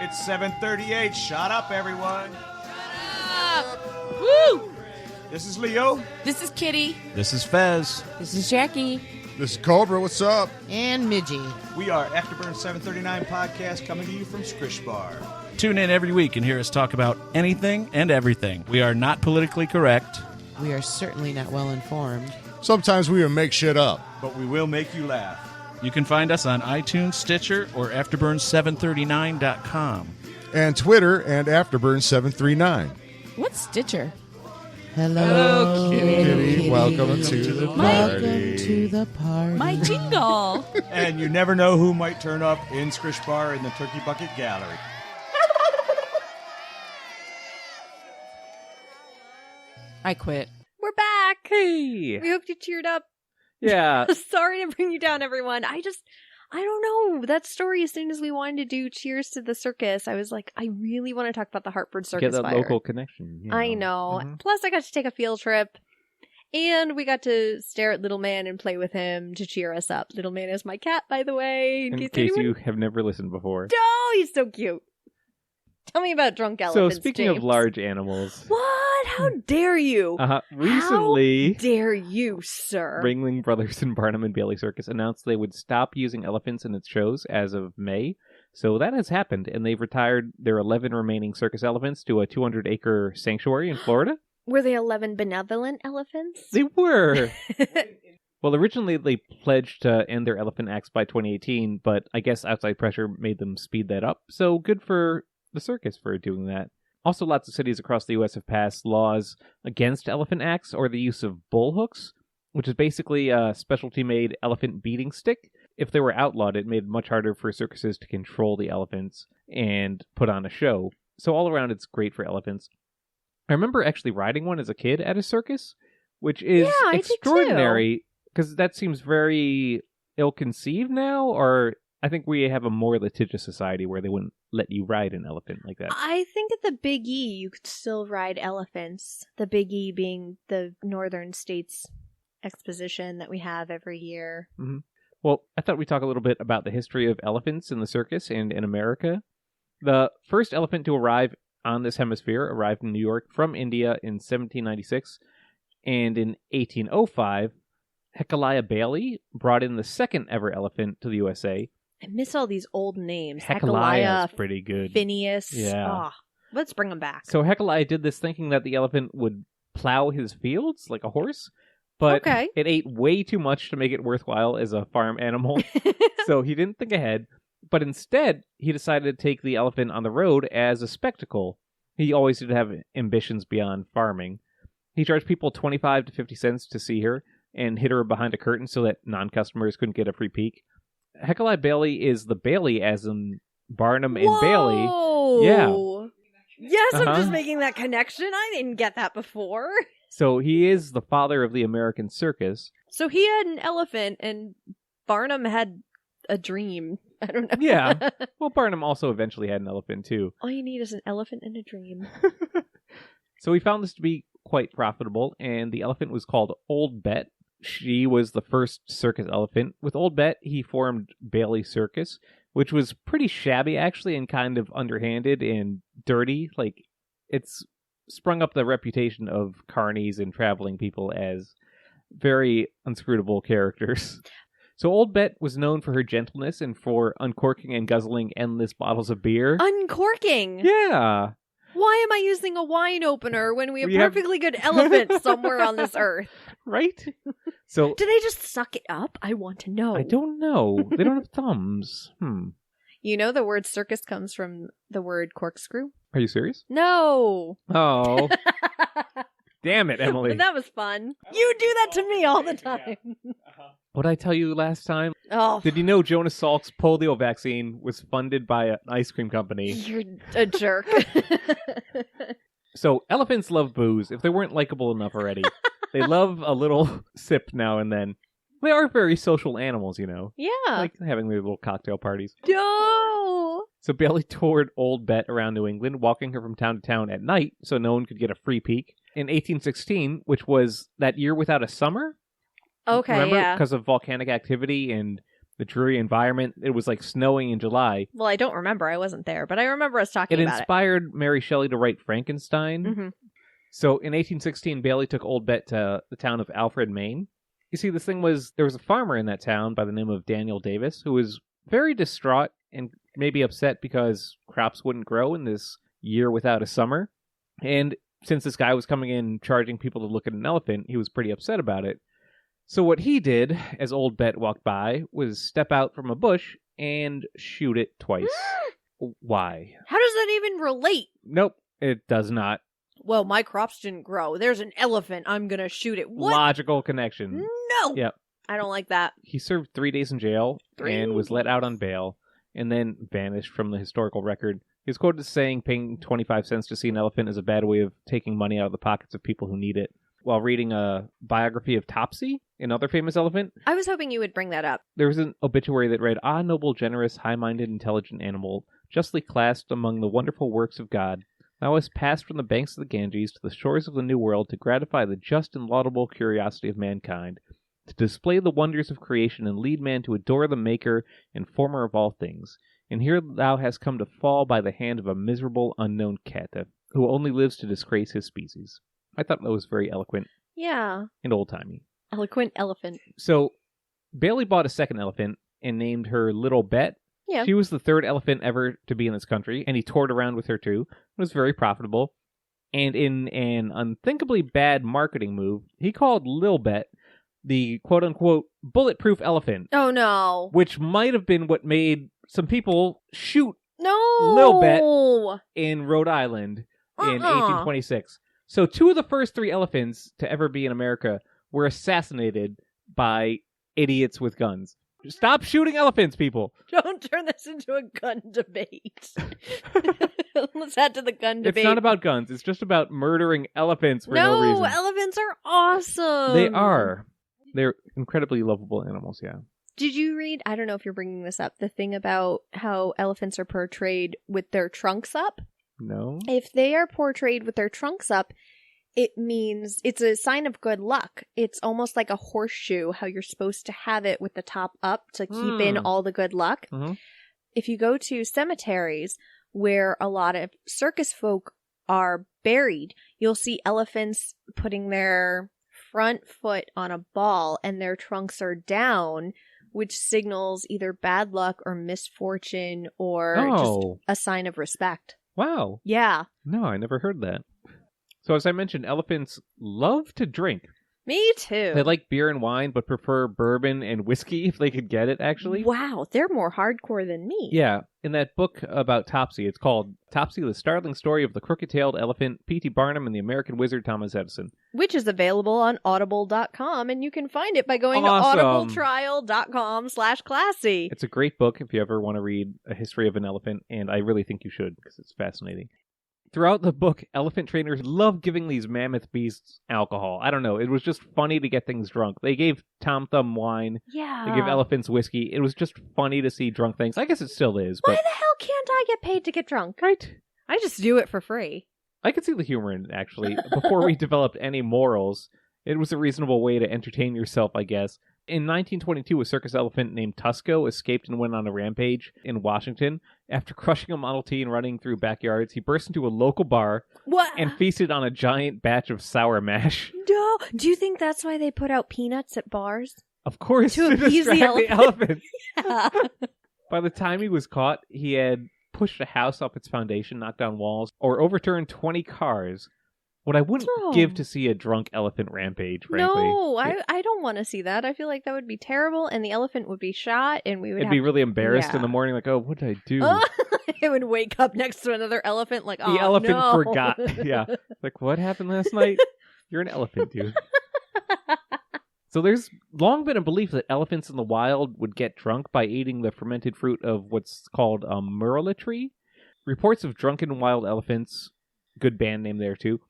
It's 7:38. Shut up, everyone. Shut up. Woo! This is Leo. This is Kitty. This is Fez. This is Jackie. This is Cobra. What's up? And Midgie. We are Afterburn 739 Podcast, coming to you from Scrish Bar. Tune in every week and hear us talk about anything and everything. We are not politically correct. We are certainly not well informed. Sometimes we make shit up. but we will make you laugh. You can find us on iTunes, Stitcher, or Afterburn739.com. And Twitter and Afterburn739. What's Stitcher? Hello, Kitty. Welcome to the Welcome party. to the party. My jingle. And you never know who might turn up in Scrish Bar in the Turkey Bucket Gallery. I quit. We're back. Hey. We hope you cheered up. Yeah. Sorry to bring you down, everyone. I don't know. That story, as soon as we wanted to do Cheers to the Circus, I was like, I really want to talk about the Hartford Circus Get that fire. local connection. You know. I know. Mhm. Plus, I got to take a field trip. And we got to stare at Little Man and play with him to cheer us up. Little Man is my cat, by the way. In case you have never listened before. Oh, he's so cute. Tell me about drunk So elephants, speaking James. of large animals, What? How dare you? recently, How dare you, sir? Ringling Brothers and Barnum and Bailey Circus announced they would stop using elephants in its shows as of May. So that has happened, and they've retired their 11 remaining circus elephants to a 200-acre sanctuary in Florida. Were they 11 benevolent elephants? They were. Well, originally they pledged to end their elephant acts by 2018, but I guess outside pressure made them speed that up. So good for the circus for doing that. Also, lots of cities across the U.S. have passed laws against elephant acts or the use of bull hooks, which is basically a specialty-made elephant beating stick. If they were outlawed, it made it much harder for circuses to control the elephants and put on a show. So all around, it's great for elephants. I remember actually riding one as a kid at a circus, which is Yeah, I did too. extraordinary because that seems very ill-conceived now, or I think we have a more litigious society where they wouldn't let you ride an elephant like that. I think at the Big E, you could still ride elephants. The Big E being the Northern States exposition that we have every year. Mm-hmm. Well, I thought we'd talk a little bit about the history of elephants in the circus and in America. The first elephant to arrive on this hemisphere arrived in New York from India in 1796, and in 1805, Hecaliah Bailey brought in the second ever elephant to the USA. I miss all these old names. Hecaliah is pretty good. Phineas. Yeah. Oh, let's bring them back. So Hecaliah did this thinking that the elephant would plow his fields like a horse, but Okay. it ate way too much to make it worthwhile as a farm animal. So he didn't think ahead, but instead he decided to take the elephant on the road as a spectacle. He always did have ambitions beyond farming. He charged people 25 to 50 cents to see her and hid her behind a curtain so that non-customers couldn't get a free peek. Hecaliah Bailey is the Bailey as in Barnum and Bailey. Yeah. Yes, I'm Uh-huh. just making that connection. I didn't get that before. So he is the father of the American circus. So he had an elephant and Barnum had a dream. I don't know. Yeah. Well, Barnum also eventually had an elephant too. All you need is an elephant and a dream. So he found this to be quite profitable, and the elephant was called Old Bet. She was the first circus elephant. With Old Bet, he formed Bailey Circus, which was pretty shabby actually and kind of underhanded and dirty. Like, it's sprung up the reputation of carnies and traveling people as very unscrutable characters. So Old Bet was known for her gentleness and for uncorking and guzzling endless bottles of beer. Uncorking? Yeah. Why am I using a wine opener when we have We have- perfectly good elephants somewhere on this earth? Right? So Do they just suck it up? I want to know. I don't know. They don't have thumbs. You know the word circus comes from the word corkscrew? Are you serious? No. Oh. Damn it, Emily. But that was fun. You do that to me all the time. What did I tell you last time? Oh, Did you know Jonas Salk's polio vaccine was funded by an ice cream company? you're a jerk. So elephants love booze, if they weren't likable enough already. They love a little sip now and then. They are very social animals, you know. Yeah. Like having their little cocktail parties. No. So Bailey toured Old Bet around New England, walking her from town to town at night so no one could get a free peek. In 1816, which was that year without a summer. Okay, Remember? yeah. Because of volcanic activity and the dreary environment. It was like snowing in July. Well, I don't remember. I wasn't there, but I remember us talking It about inspired Mary Shelley to write Frankenstein. it. Mm-hmm. So in 1816, Bailey took Old Bet to the town of Alfred, Maine. You see, this thing was, there was a farmer in that town by the name of Daniel Davis who was very distraught and maybe upset because crops wouldn't grow in this year without a summer. And since this guy was coming in charging people to look at an elephant, he was pretty upset about it. So what he did, as old Bet walked by, was step out from a bush and shoot it twice. Why? How does that even relate? Nope, it does not. Well, my crops didn't grow. There's an elephant. I'm gonna shoot it. What? Logical connection. No. Yep. I don't like that. He served 3 days in jail 3 and was let out on bail and then vanished from the historical record. He was quoted as saying paying 25 cents to see an elephant is a bad way of taking money out of the pockets of people who need it. While reading a biography of Topsy, another famous elephant, I was hoping you would bring that up. there was an obituary that read, "Ah, noble, generous, high-minded, intelligent animal, justly classed among the wonderful works of God, thou hast passed from the banks of the Ganges to the shores of the New World to gratify the just and laudable curiosity of mankind, to display the wonders of creation and lead man to adore the Maker and Former of all things. And here thou hast come to fall by the hand of a miserable, unknown caitiff, who only lives to disgrace his species." I thought that was very eloquent Yeah. and old-timey. Eloquent elephant. So, Bailey bought a second elephant and named her Little Bet. Yeah. She was the third elephant ever to be in this country, and he toured around with her too. It was very profitable. And in an unthinkably bad marketing move, he called Lil Bet the quote-unquote bulletproof elephant, Oh no. which might have been what made some people shoot No. Lil Bet in Rhode Island in 1826. So 2 of the first 3 elephants to ever be in America were assassinated by idiots with guns. Stop shooting elephants, people. Don't turn this into a gun debate. Let's head to the gun debate. It's not about guns. It's just about murdering elephants for no reason. Elephants are awesome. They are. They're incredibly lovable animals, yeah. Did you read, I don't know if you're bringing this up, the thing about how elephants are portrayed with their trunks up? No? If they are portrayed with their trunks up, it means it's a sign of good luck. It's almost like a horseshoe, how you're supposed to have it with the top up to keep in all the good luck. Mhm. If you go to cemeteries where a lot of circus folk are buried, you'll see elephants putting their front foot on a ball and their trunks are down, which signals either bad luck or misfortune or just a sign of respect. Wow. Yeah. No, I never heard that. So as I mentioned, elephants love to drink. Me too. They like beer and wine, but prefer bourbon and whiskey if they could get it, actually. Wow, they're more hardcore than me. Yeah. In that book about Topsy, it's called Topsy, the Startling Story of the Crooked-Tailed Elephant, P.T. Barnum, and the American Wizard Thomas Edison. Which is available on audible.com, and you can find it by going to audibletrial.com/classy. It's a great book if you ever want to read a history of an elephant, and I really think you should, because it's fascinating. Throughout the book, elephant trainers love giving these mammoth beasts alcohol. I don't know. It was just funny to get things drunk. They gave Tom Thumb wine. Yeah. They give elephants whiskey. It was just funny to see drunk things. I guess it still is. Why But the hell can't I get paid to get drunk? right? I just do it for free. I could see the humor in it, actually. Before we developed any morals, it was a reasonable way to entertain yourself, I guess. In 1922, a circus elephant named Tusco escaped and went on a rampage in Washington. After crushing a Model T and running through backyards, he burst into a local bar What? and feasted on a giant batch of sour mash. No. Do you think that's why they put out peanuts at bars? Of course, To to appease the distract the elephants. Yeah. By the time he was caught, he had pushed a house off its foundation, knocked down walls, or overturned 20 cars. What I wouldn't Oh. give to see a drunk elephant rampage, frankly. No, I don't want to see that. I feel like that would be terrible, and the elephant would be shot, and we would It'd have be really embarrassed in Yeah. the morning, like, oh, what did I do? it would wake up next to another elephant like, oh, The elephant no. forgot. Yeah. Like, what happened last night? You're an elephant, dude. So there's long been a belief that elephants in the wild would get drunk by eating the fermented fruit of what's called a murla tree. Reports of drunken wild elephants, good band name there too.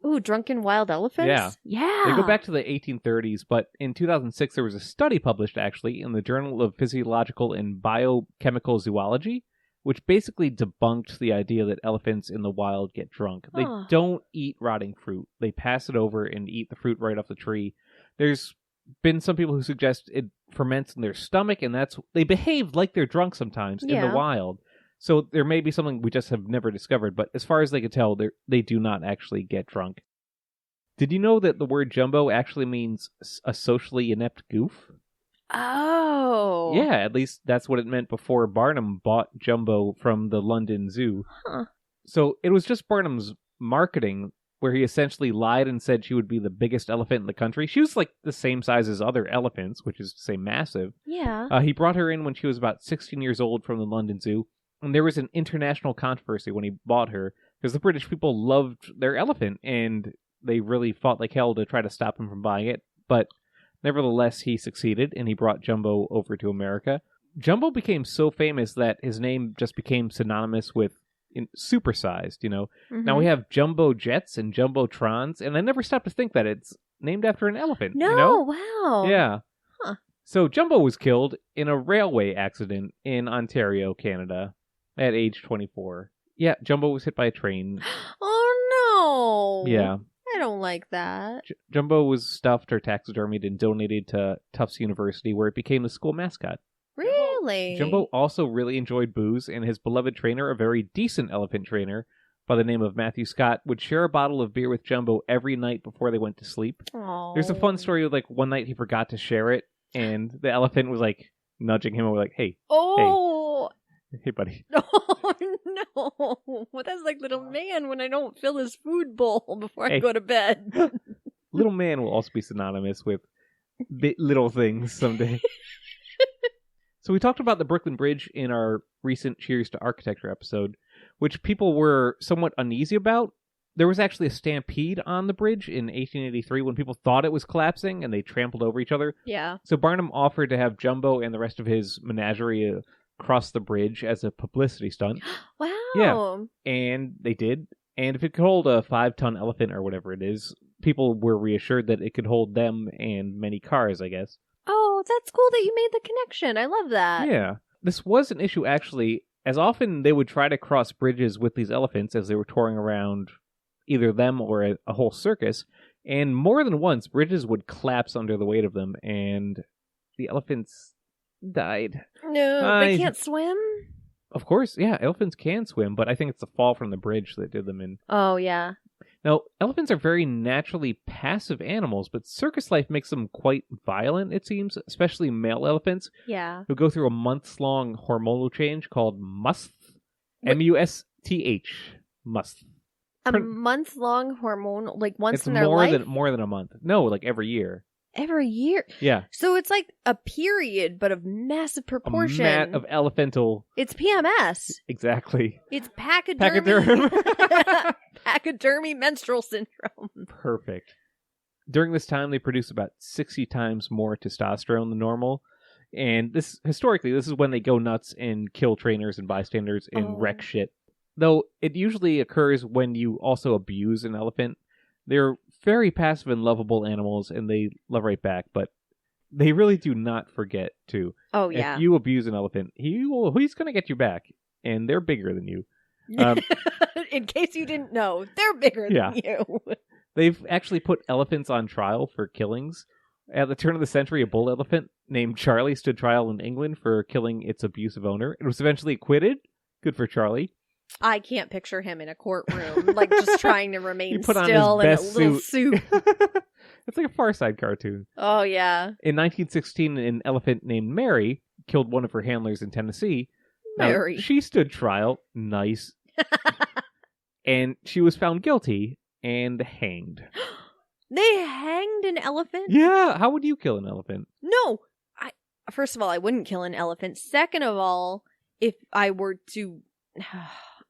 Ooh, drunken wild elephants? Yeah. Yeah. They go back to the 1830s, but in 2006 there was a study published actually in the Journal of Physiological and Biochemical Zoology, which basically debunked the idea that elephants in the wild get drunk. They Huh. don't eat rotting fruit. They pass it over and eat the fruit right off the tree. There's been some people who suggest it ferments in their stomach, and they behave like they're drunk sometimes in Yeah. the wild. So there may be something we just have never discovered, but as far as they can tell, they do not actually get drunk. Did you know that the word jumbo actually means a socially inept goof? Oh. Yeah, at least that's what it meant before Barnum bought Jumbo from the London Zoo. Huh. So it was just Barnum's marketing where he essentially lied and said she would be the biggest elephant in the country. She was like the same size as other elephants, which is to say massive. Yeah. He brought her in when she was about 16 years old from the London Zoo, and there was an international controversy when he bought her, because the British people loved their elephant, and they really fought like hell to try to stop him from buying it, but nevertheless he succeeded, and he brought Jumbo over to America. Jumbo became so famous that his name just became synonymous with supersized, you know. Mm-hmm. Now we have Jumbo Jets and Jumbotrons, and I never stopped to think that it's named after an elephant. No, you know? wow. Yeah. Huh. So Jumbo was killed in a railway accident in Ontario, Canada, at age 24. Yeah, Jumbo was hit by a train. Oh, no. Yeah. I don't like that. Jumbo was stuffed or taxidermied and donated to Tufts University, where it became the school mascot. Really? Jumbo also really enjoyed booze, and his beloved trainer, a very decent elephant trainer by the name of Matthew Scott, would share a bottle of beer with Jumbo every night before they went to sleep. Aww. There's a fun story of, like, one night he forgot to share it, and the elephant was, like, nudging him and was like, hey, hey, buddy. Oh, no. That's like little man when I don't fill his food bowl before I go to bed. Little man will also be synonymous with little things someday. So we talked about the Brooklyn Bridge in our recent Cheers to Architecture episode, which people were somewhat uneasy about. There was actually a stampede on the bridge in 1883 when people thought it was collapsing and they trampled over each other. Yeah. So Barnum offered to have Jumbo and the rest of his menagerie cross the bridge as a publicity stunt. Wow. Yeah. And they did. And if it could hold a 5-ton elephant or whatever it is, people were reassured that it could hold them and many cars, I guess. Oh, that's cool that you made the connection. I love that. Yeah. This was an issue, actually, as often they would try to cross bridges with these elephants as they were touring around either them or a whole circus, and more than once, bridges would collapse under the weight of them, and the elephants died. No, they can't swim? Of course, yeah, elephants can swim, but I think it's the fall from the bridge that did them in. Oh, yeah. Now, elephants are very naturally passive animals, but circus life makes them quite violent, it seems, especially male elephants. Yeah. Who go through a months-long hormonal change called musth. M-U-S-T-H. Musth. A month-long hormone, like once in their more life? More than a month. No, like every year. Every year? Yeah. So it's like a period, but of massive proportion. A mat of elephantal. It's PMS. Exactly. It's pachydermy. Pachydermy menstrual syndrome. Perfect. During this time, they produce about 60 times more testosterone than normal. And historically, this is when they go nuts and kill trainers and bystanders and wreck shit. Though it usually occurs when you also abuse an elephant. They're very passive and lovable animals, and they love right back, but they really do not forget to. Oh, yeah. If you abuse an elephant, he's going to get you back, and they're bigger than you. In case you didn't know, they're bigger than you. They've actually put elephants on trial for killings. At the turn of the century, a bull elephant named Charlie stood trial in England for killing its abusive owner. It was eventually acquitted. Good for Charlie. I can't picture him in a courtroom, like just trying to remain put on still in a his little best suit. It's like a Far Side cartoon. Oh, yeah. In 1916, an elephant named Mary killed one of her handlers in Tennessee. Mary. Now, she stood trial. Nice. And she was found guilty and hanged. They hanged an elephant? Yeah. How would you kill an elephant? No. First of all, I wouldn't kill an elephant. Second of all, if I were to...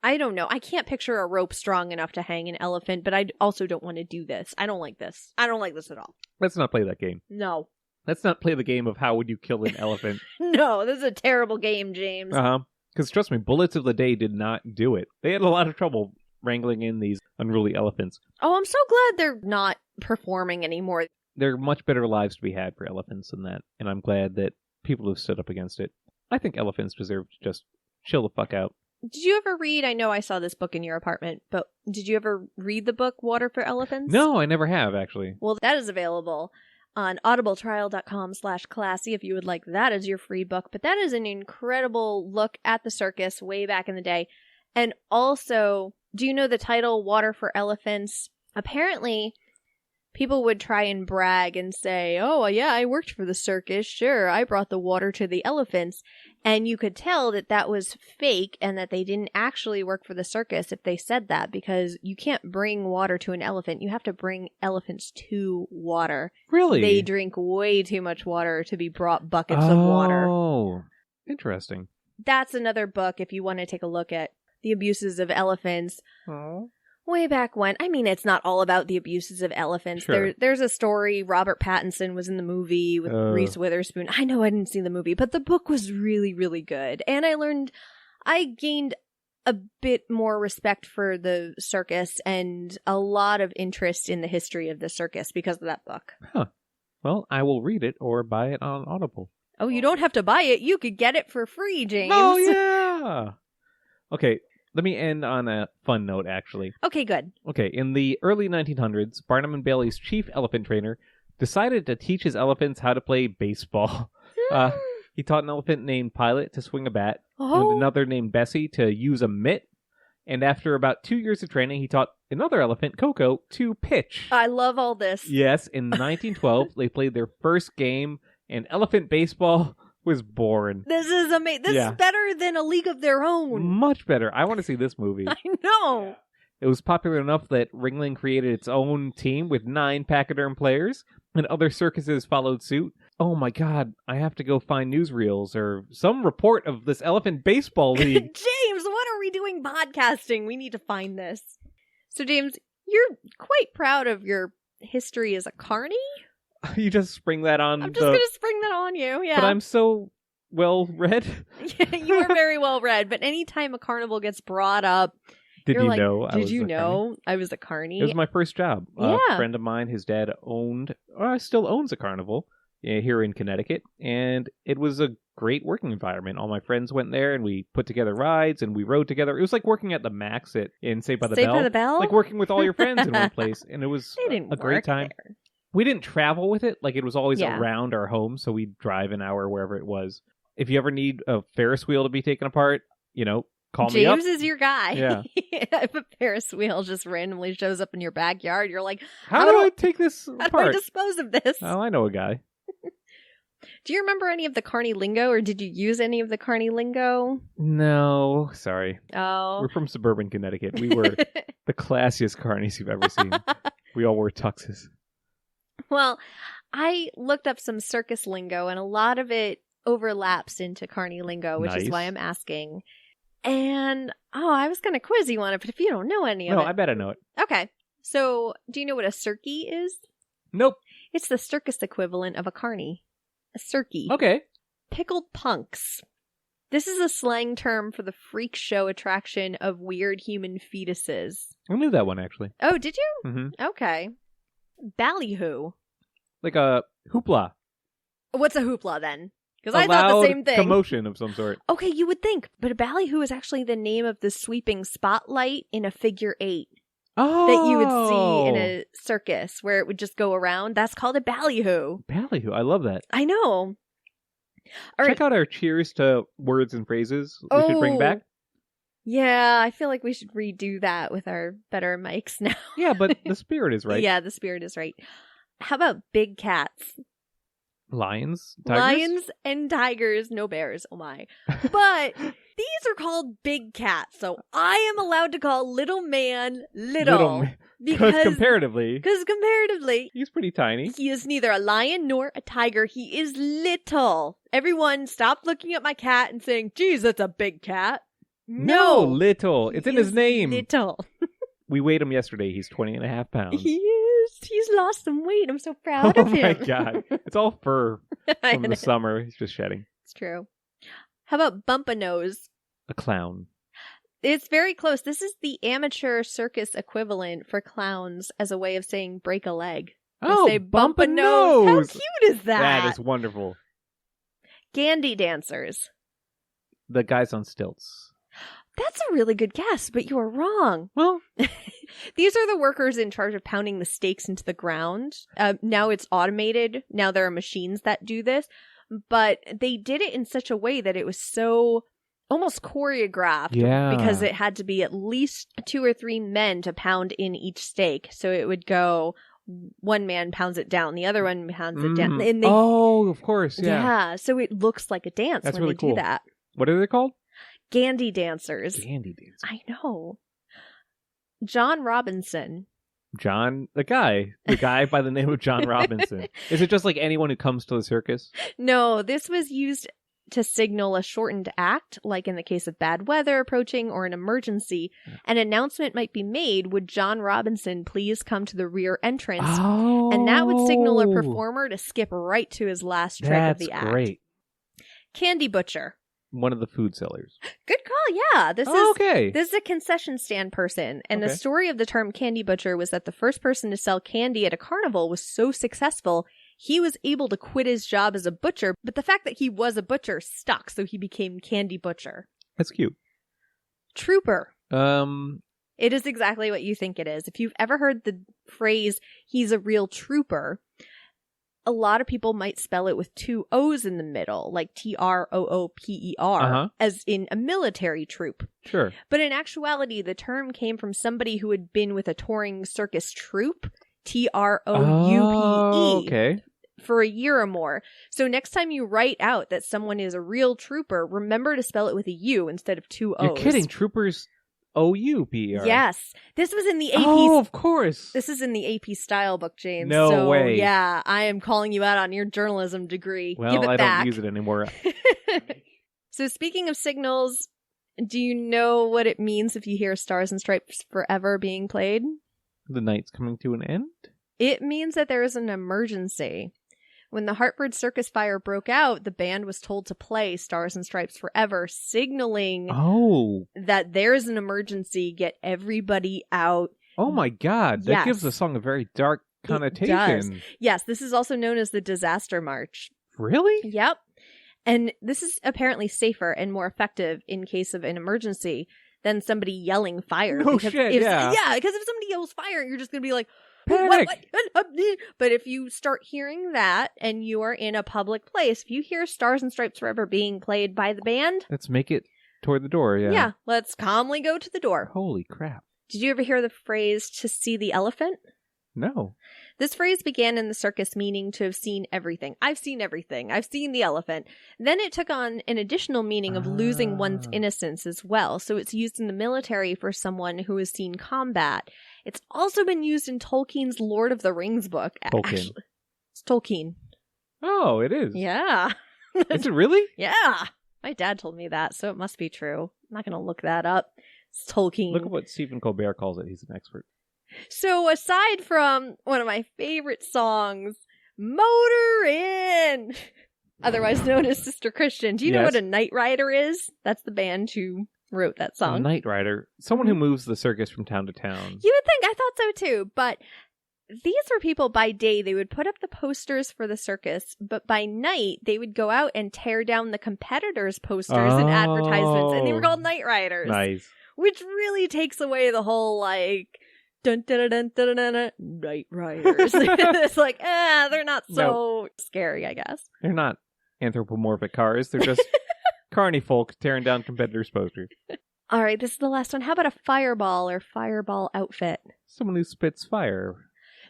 I don't know. I can't picture a rope strong enough to hang an elephant, but I also don't want to do this. I don't like this. I don't like this at all. Let's not play that game. No. Let's not play the game of how would you kill an elephant. No, this is a terrible game, James. Uh-huh. Because trust me, Bullets of the Day did not do it. They had a lot of trouble wrangling in these unruly elephants. Oh, I'm so glad they're not performing anymore. There are much better lives to be had for elephants than that, and I'm glad that people have stood up against it. I think elephants deserve to just chill the fuck out. Did you ever read, I know I saw this book in your apartment, but did you ever read the book Water for Elephants? No, I never have, actually. Well, that is available on audibletrial.com/classy if you would like that as your free book. But that is an incredible look at the circus way back in the day. And also, do you know the title Water for Elephants? Apparently, people would try and brag and say, oh, yeah, I worked for the circus. Sure, I brought the water to the elephants. And you could tell that that was fake and that they didn't actually work for the circus if they said that, because you can't bring water to an elephant. You have to bring elephants to water. Really? They drink way too much water to be brought buckets of water. Oh, interesting. That's another book if you want to take a look at the abuses of elephants. Oh. Way back when. I mean, it's not all about the abuses of elephants. Sure. There's a story. Robert Pattinson was in the movie with Reese Witherspoon. I know I didn't see the movie, but the book was really, really good. And I gained a bit more respect for the circus and a lot of interest in the history of the circus because of that book. Huh. Well, I will read it or buy it on Audible. Oh, you don't have to buy it. You could get it for free, James. Oh, yeah. Okay. Let me end on a fun note, actually. Okay, good. Okay, in the early 1900s, Barnum and Bailey's chief elephant trainer decided to teach his elephants how to play baseball. He taught an elephant named Pilot to swing a bat, and another named Bessie to use a mitt, and after about 2 years of training, he taught another elephant, Coco, to pitch. I love all this. Yes, in 1912, they played their first game, and elephant baseball was born. This is amazing. This is better than A League of Their Own. Much better. I want to see this movie. I know. It was popular enough that Ringling created its own team with 9 pachyderm players, and other circuses followed suit. Oh my god, I have to go find newsreels or some report of this elephant baseball league. James, what are we doing podcasting? We need to find this. So, James, you're quite proud of your history as a carny? You just spring that on. I'm just going to spring that on you, yeah. But I'm so well-read. Yeah, you are very well-read, but anytime a carnival gets brought up, Did you're you like, know I did was you a know carny? I was a carny? It was my first job. Yeah. A friend of mine, his dad still owns a carnival here in Connecticut, and it was a great working environment. All my friends went there, and we put together rides, and we rode together. It was like working at the Max in Saved by the Bell. Saved by the Bell? Like working with all your friends in one place, and it was a great work time. there. We didn't travel with it. Like, it was always around our home, so we'd drive an hour wherever it was. If you ever need a Ferris wheel to be taken apart, call me up. James is your guy. Yeah. If a Ferris wheel just randomly shows up in your backyard, you're like, How do I take this how apart? do I dispose of this? Oh, I know a guy. Do you remember any of the carny lingo, or did you use any of the carny lingo? No, sorry. Oh. We're from suburban Connecticut. We were the classiest carnies you've ever seen. We all wore tuxes. Well, I looked up some circus lingo, and a lot of it overlaps into carny lingo, which is why I'm asking. And, I was going to quiz you on it, but if you don't know any of it. No, I bet I know it. Okay. So, do you know what a cirky is? Nope. It's the circus equivalent of a carny. A cirky. Okay. Pickled punks. This is a slang term for the freak show attraction of weird human fetuses. I knew that one, actually. Oh, did you? Mm-hmm. Okay. Ballyhoo. Like a hoopla. What's a hoopla, then? Because I thought the same thing. Commotion of some sort. Okay, you would think, but a ballyhoo is actually the name of the sweeping spotlight in a figure 8 that you would see in a circus where it would just go around. That's called a ballyhoo. Ballyhoo. I love that. I know. All Check out our cheers to words and phrases we should bring back. Yeah, I feel like we should redo that with our better mics now. Yeah, but the spirit is right. Yeah, the spirit is right. How about big cats? Lions? Tigers? Lions and tigers, no bears, oh my. But these are called big cats, so I am allowed to call little man little. Because comparatively, he's pretty tiny. He is neither a lion nor a tiger. He is little. Everyone, stop looking at my cat and saying, geez, that's a big cat. No, little. It's in his name. Little. We weighed him yesterday. He's 20.5 pounds. He is. He's lost some weight. I'm so proud of him. Oh my god. It's all fur from the summer. He's just shedding. It's true. How about bump-a-nose? A clown. It's very close. This is the amateur circus equivalent for clowns as a way of saying break a leg. They say bump-a-nose. How cute is that? That is wonderful. Gandy dancers. The guys on stilts. That's a really good guess, but you are wrong. Well, these are the workers in charge of pounding the stakes into the ground. Now it's automated. Now there are machines that do this. But they did it in such a way that it was so almost choreographed. Yeah. Because it had to be at least 2 or 3 men to pound in each stake. So it would go one man pounds it down, the other one pounds it down. And of course, yeah. Yeah, so it looks like a dance That's when really they cool. do that. What are they called? Gandy dancers. Gandy dancers. I know. John Robinson. The guy by the name of John Robinson. Is it just like anyone who comes to the circus? No, this was used to signal a shortened act, like in the case of bad weather approaching or an emergency. An announcement might be made, would John Robinson please come to the rear entrance? Oh. And that would signal a performer to skip right to his last trick of the act. That's great. Candy Butcher. One of the food sellers. Good call, yeah. This is a concession stand person. And the story of the term candy butcher was that the first person to sell candy at a carnival was so successful, he was able to quit his job as a butcher, but the fact that he was a butcher stuck, so he became Candy Butcher. That's cute. Trooper. It is exactly what you think it is. If you've ever heard the phrase, he's a real trooper, a lot of people might spell it with 2 O's in the middle, like Trooper, as in a military troop. Sure. But in actuality, the term came from somebody who had been with a touring circus troupe, Troupe, for a year or more. So next time you write out that someone is a real trooper, remember to spell it with a U instead of 2 O's. You're kidding. Troopers, O-U-P-E-R. Yes. This was in the AP. Oh, of course. This is in the AP style book, James. No way. Yeah, I am calling you out on your journalism degree. Well, Give it I back. don't use it anymore. So speaking of signals, do you know what it means if you hear Stars and Stripes Forever being played? The night's coming to an end? It means that there is an emergency. When the Hartford Circus fire broke out, the band was told to play Stars and Stripes Forever, signaling that there's an emergency, get everybody out. Oh my God. That gives the song a very dark connotation. It does. Yes, this is also known as the Disaster March. Really? Yep. And this is apparently safer and more effective in case of an emergency than somebody yelling fire. No shit, yeah, because if somebody yells fire, you're just going to be like, what? But if you start hearing that and you are in a public place, if you hear Stars and Stripes Forever being played by the band, let's make it toward the door. Yeah, let's calmly go to the door. Holy crap. Did you ever hear the phrase to see the elephant? No. This phrase began in the circus meaning to have seen everything. I've seen everything. I've seen the elephant. Then it took on an additional meaning of losing one's innocence as well. So it's used in the military for someone who has seen combat. It's also been used in Tolkien's Lord of the Rings book. Tolkien. Actually, it's Tolkien. Oh, it is? Yeah. Is it really? Yeah. My dad told me that, so it must be true. I'm not going to look that up. It's Tolkien. Look at what Stephen Colbert calls it. He's an expert. So aside from one of my favorite songs, Motor In, otherwise known as Sister Christian, do you know what a Night Rider is? That's the band who wrote that song. A Night Rider. Someone who moves the circus from town to town. You would think. I thought so too. But these were people by day. They would put up the posters for the circus. But by night, they would go out and tear down the competitors' posters and advertisements. And they were called Night Riders. Nice. Which really takes away the whole, like, dun dun dun dun dun dun Night Riders. It's like, they're not so scary, I guess. They're not anthropomorphic cars. They're just carny folk tearing down competitors' posters. All right, this is the last one. How about a fireball or fireball outfit? Someone who spits fire.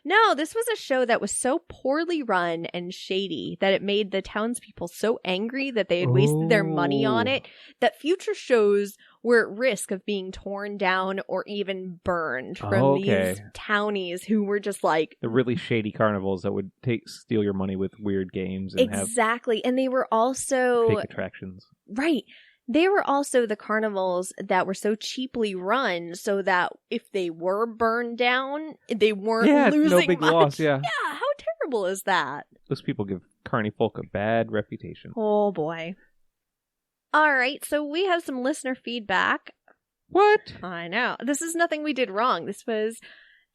No, this was a show that was so poorly run and shady that it made the townspeople so angry that they had wasted their money on it that future shows were at risk of being torn down or even burned from these townies who were just like... The really shady carnivals that would steal your money with weird games and exactly. And they were also... fake attractions. Right. They were also the carnivals that were so cheaply run so that if they were burned down, they weren't losing no big much. Loss, yeah. Yeah, how terrible is that? Those people give carny folk a bad reputation. Oh, boy. All right, so we have some listener feedback. What? I know. This is nothing we did wrong. This was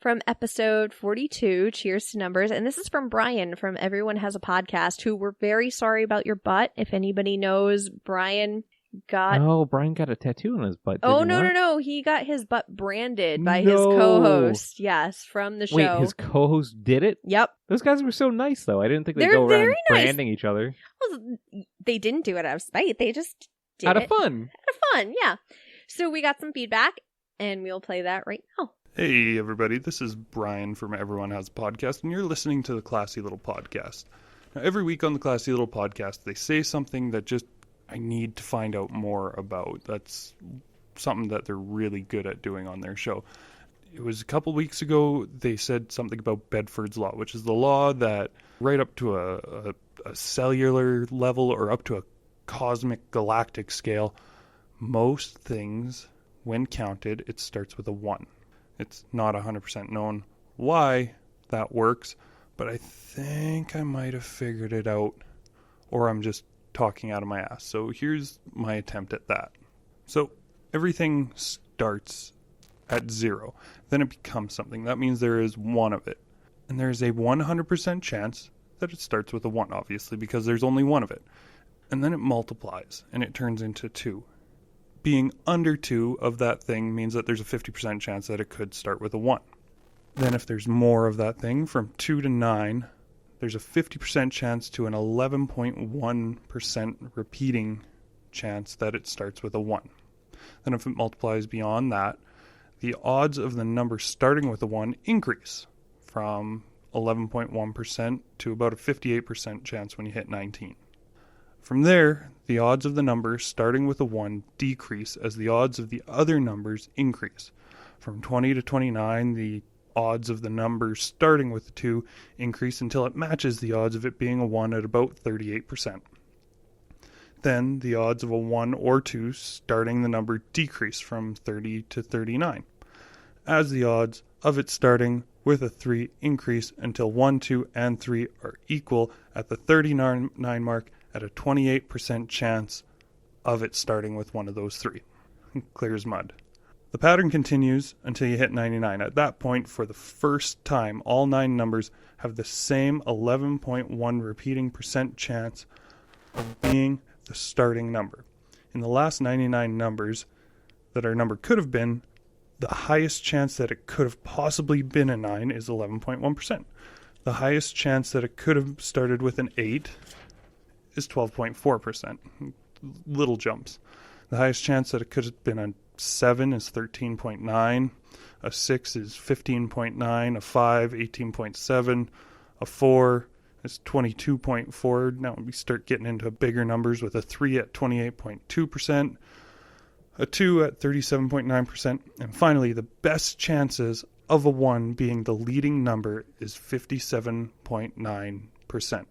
from episode 42, Cheers to Numbers. And this is from Brian from Everyone Has a Podcast, who we're very sorry about your butt. If anybody knows, Brian got... Oh, Brian got a tattoo on his butt. No. He got his butt branded by his co-host. Yes, from the show. Wait, his co-host did it? Yep. Those guys were so nice, though. I didn't think they'd They're go around very nice. branding each other. Well, they didn't do it out of spite. They just did Out it. of fun. Out of fun, yeah. So we got some feedback, and we'll play that right now. Hey, everybody, this is Brian from Everyone Has a Podcast, and you're listening to the Classy Little Podcast. Now, every week on the Classy Little Podcast, they say something that just I need to find out more about. That's something that they're really good at doing on their show. It was a couple weeks ago, they said something about Bedford's Law, which is the law that right up to a cellular level or up to a cosmic galactic scale, most things, when counted, it starts with a 1. It's not 100% known why that works, but I think I might have figured it out, or I'm just talking out of my ass. So here's my attempt at that. So everything starts at 0. Then it becomes something. That means there is one of it. And there's a 100% chance that it starts with a 1, obviously, because there's only one of it. And then it multiplies, and it turns into 2. Being under 2 of that thing means that there's a 50% chance that it could start with a 1. Then if there's more of that thing, from 2 to 9, there's a 50% chance to an 11.1% repeating chance that it starts with a 1. Then if it multiplies beyond that, the odds of the number starting with a 1 increase from 11.1% to about a 58% chance when you hit 19. From there, the odds of the number starting with a 1 decrease as the odds of the other numbers increase. From 20 to 29, the odds of the number starting with a 2 increase until it matches the odds of it being a 1 at about 38%. Then the odds of a 1 or 2 starting the number decrease from 30 to 39, as the odds of it starting with a 3 increase until 1, 2, and 3 are equal at the 39 mark at a 28% chance of it starting with one of those 3. Clear as mud. The pattern continues until you hit 99. At that point, for the first time, all 9 numbers have the same 11.1 repeating percent chance of being the starting number. In the last 99 numbers that our number could have been, the highest chance that it could have possibly been a 9 is 11.1%. The highest chance that it could have started with an 8 is 12.4%. Little jumps. The highest chance that it could have been a 7 is 13.9. A 6 is 15.9. A 5, 18.7. A 4 is 22.4. Now we start getting into bigger numbers with a 3 at 28.2%. A 2 at 37.9%. And finally, the best chances of a 1 being the leading number is 57.9%.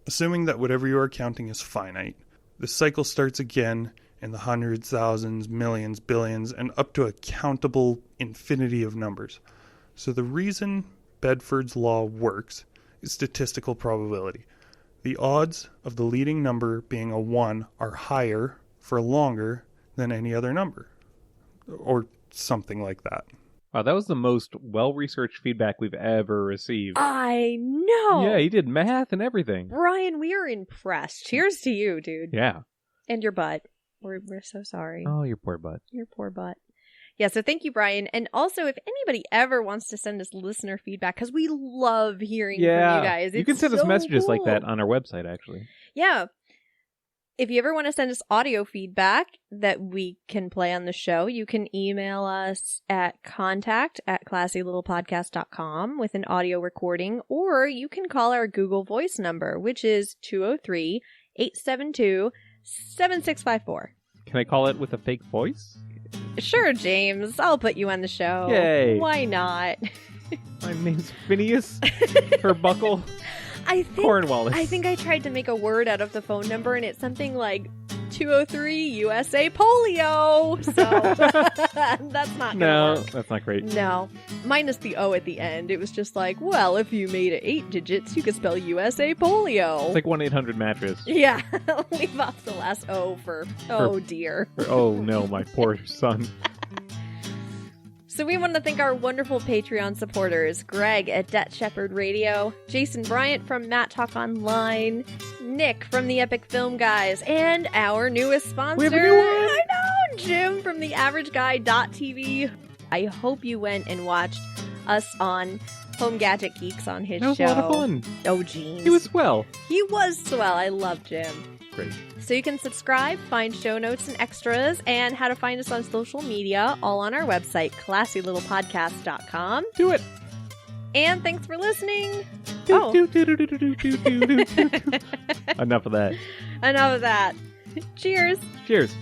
Assuming that whatever you are counting is finite, the cycle starts again in the hundreds, thousands, millions, billions, and up to a countable infinity of numbers. So the reason Bedford's Law works is statistical probability. The odds of the leading number being a 1 are higher for longer than any other number, or something like that. Wow, that was the most well-researched feedback we've ever received. I know. Yeah, he did math and everything. Brian, we are impressed. Cheers to you, dude. Yeah. And your butt. We're so sorry. Oh, your poor butt. Your poor butt. Yeah, so thank you, Brian. And also, if anybody ever wants to send us listener feedback, because we love hearing from you guys. You can send us messages like that on our website, actually. Yeah. If you ever want to send us audio feedback that we can play on the show, you can email us at contact@classylittlepodcast.com with an audio recording, or you can call our Google Voice number, which is 203-872-7654. Can I call it with a fake voice? Sure, James. I'll put you on the show. Yay. Why not? My name's Phineas Herbuckle Cornwallis. I think I tried to make a word out of the phone number, and it's something like 203 USA Polio. So that's not gonna work. That's not great. No. Minus the O at the end. It was just like, well, if you made it 8 digits, you could spell USA Polio. It's like 1-800-mattress. Yeah. Leave off the last O for oh dear. Oh no, my poor son. So we want to thank our wonderful Patreon supporters, Greg at Debt Shepherd Radio, Jason Bryant from Matt Talk Online, Nick from the Epic Film Guys, and our newest sponsor, we have a new one. I know, Jim from the AverageGuy.tv. I hope you went and watched us on Home Gadget Geeks on his show. That was a lot of fun. Oh, jeez. He was swell. He was swell. I love Jim. Great. So you can subscribe, find show notes and extras, and how to find us on social media, all on our website, classylittlepodcast.com. Do it. And thanks for listening. Enough of that. Enough of that. Cheers. Cheers.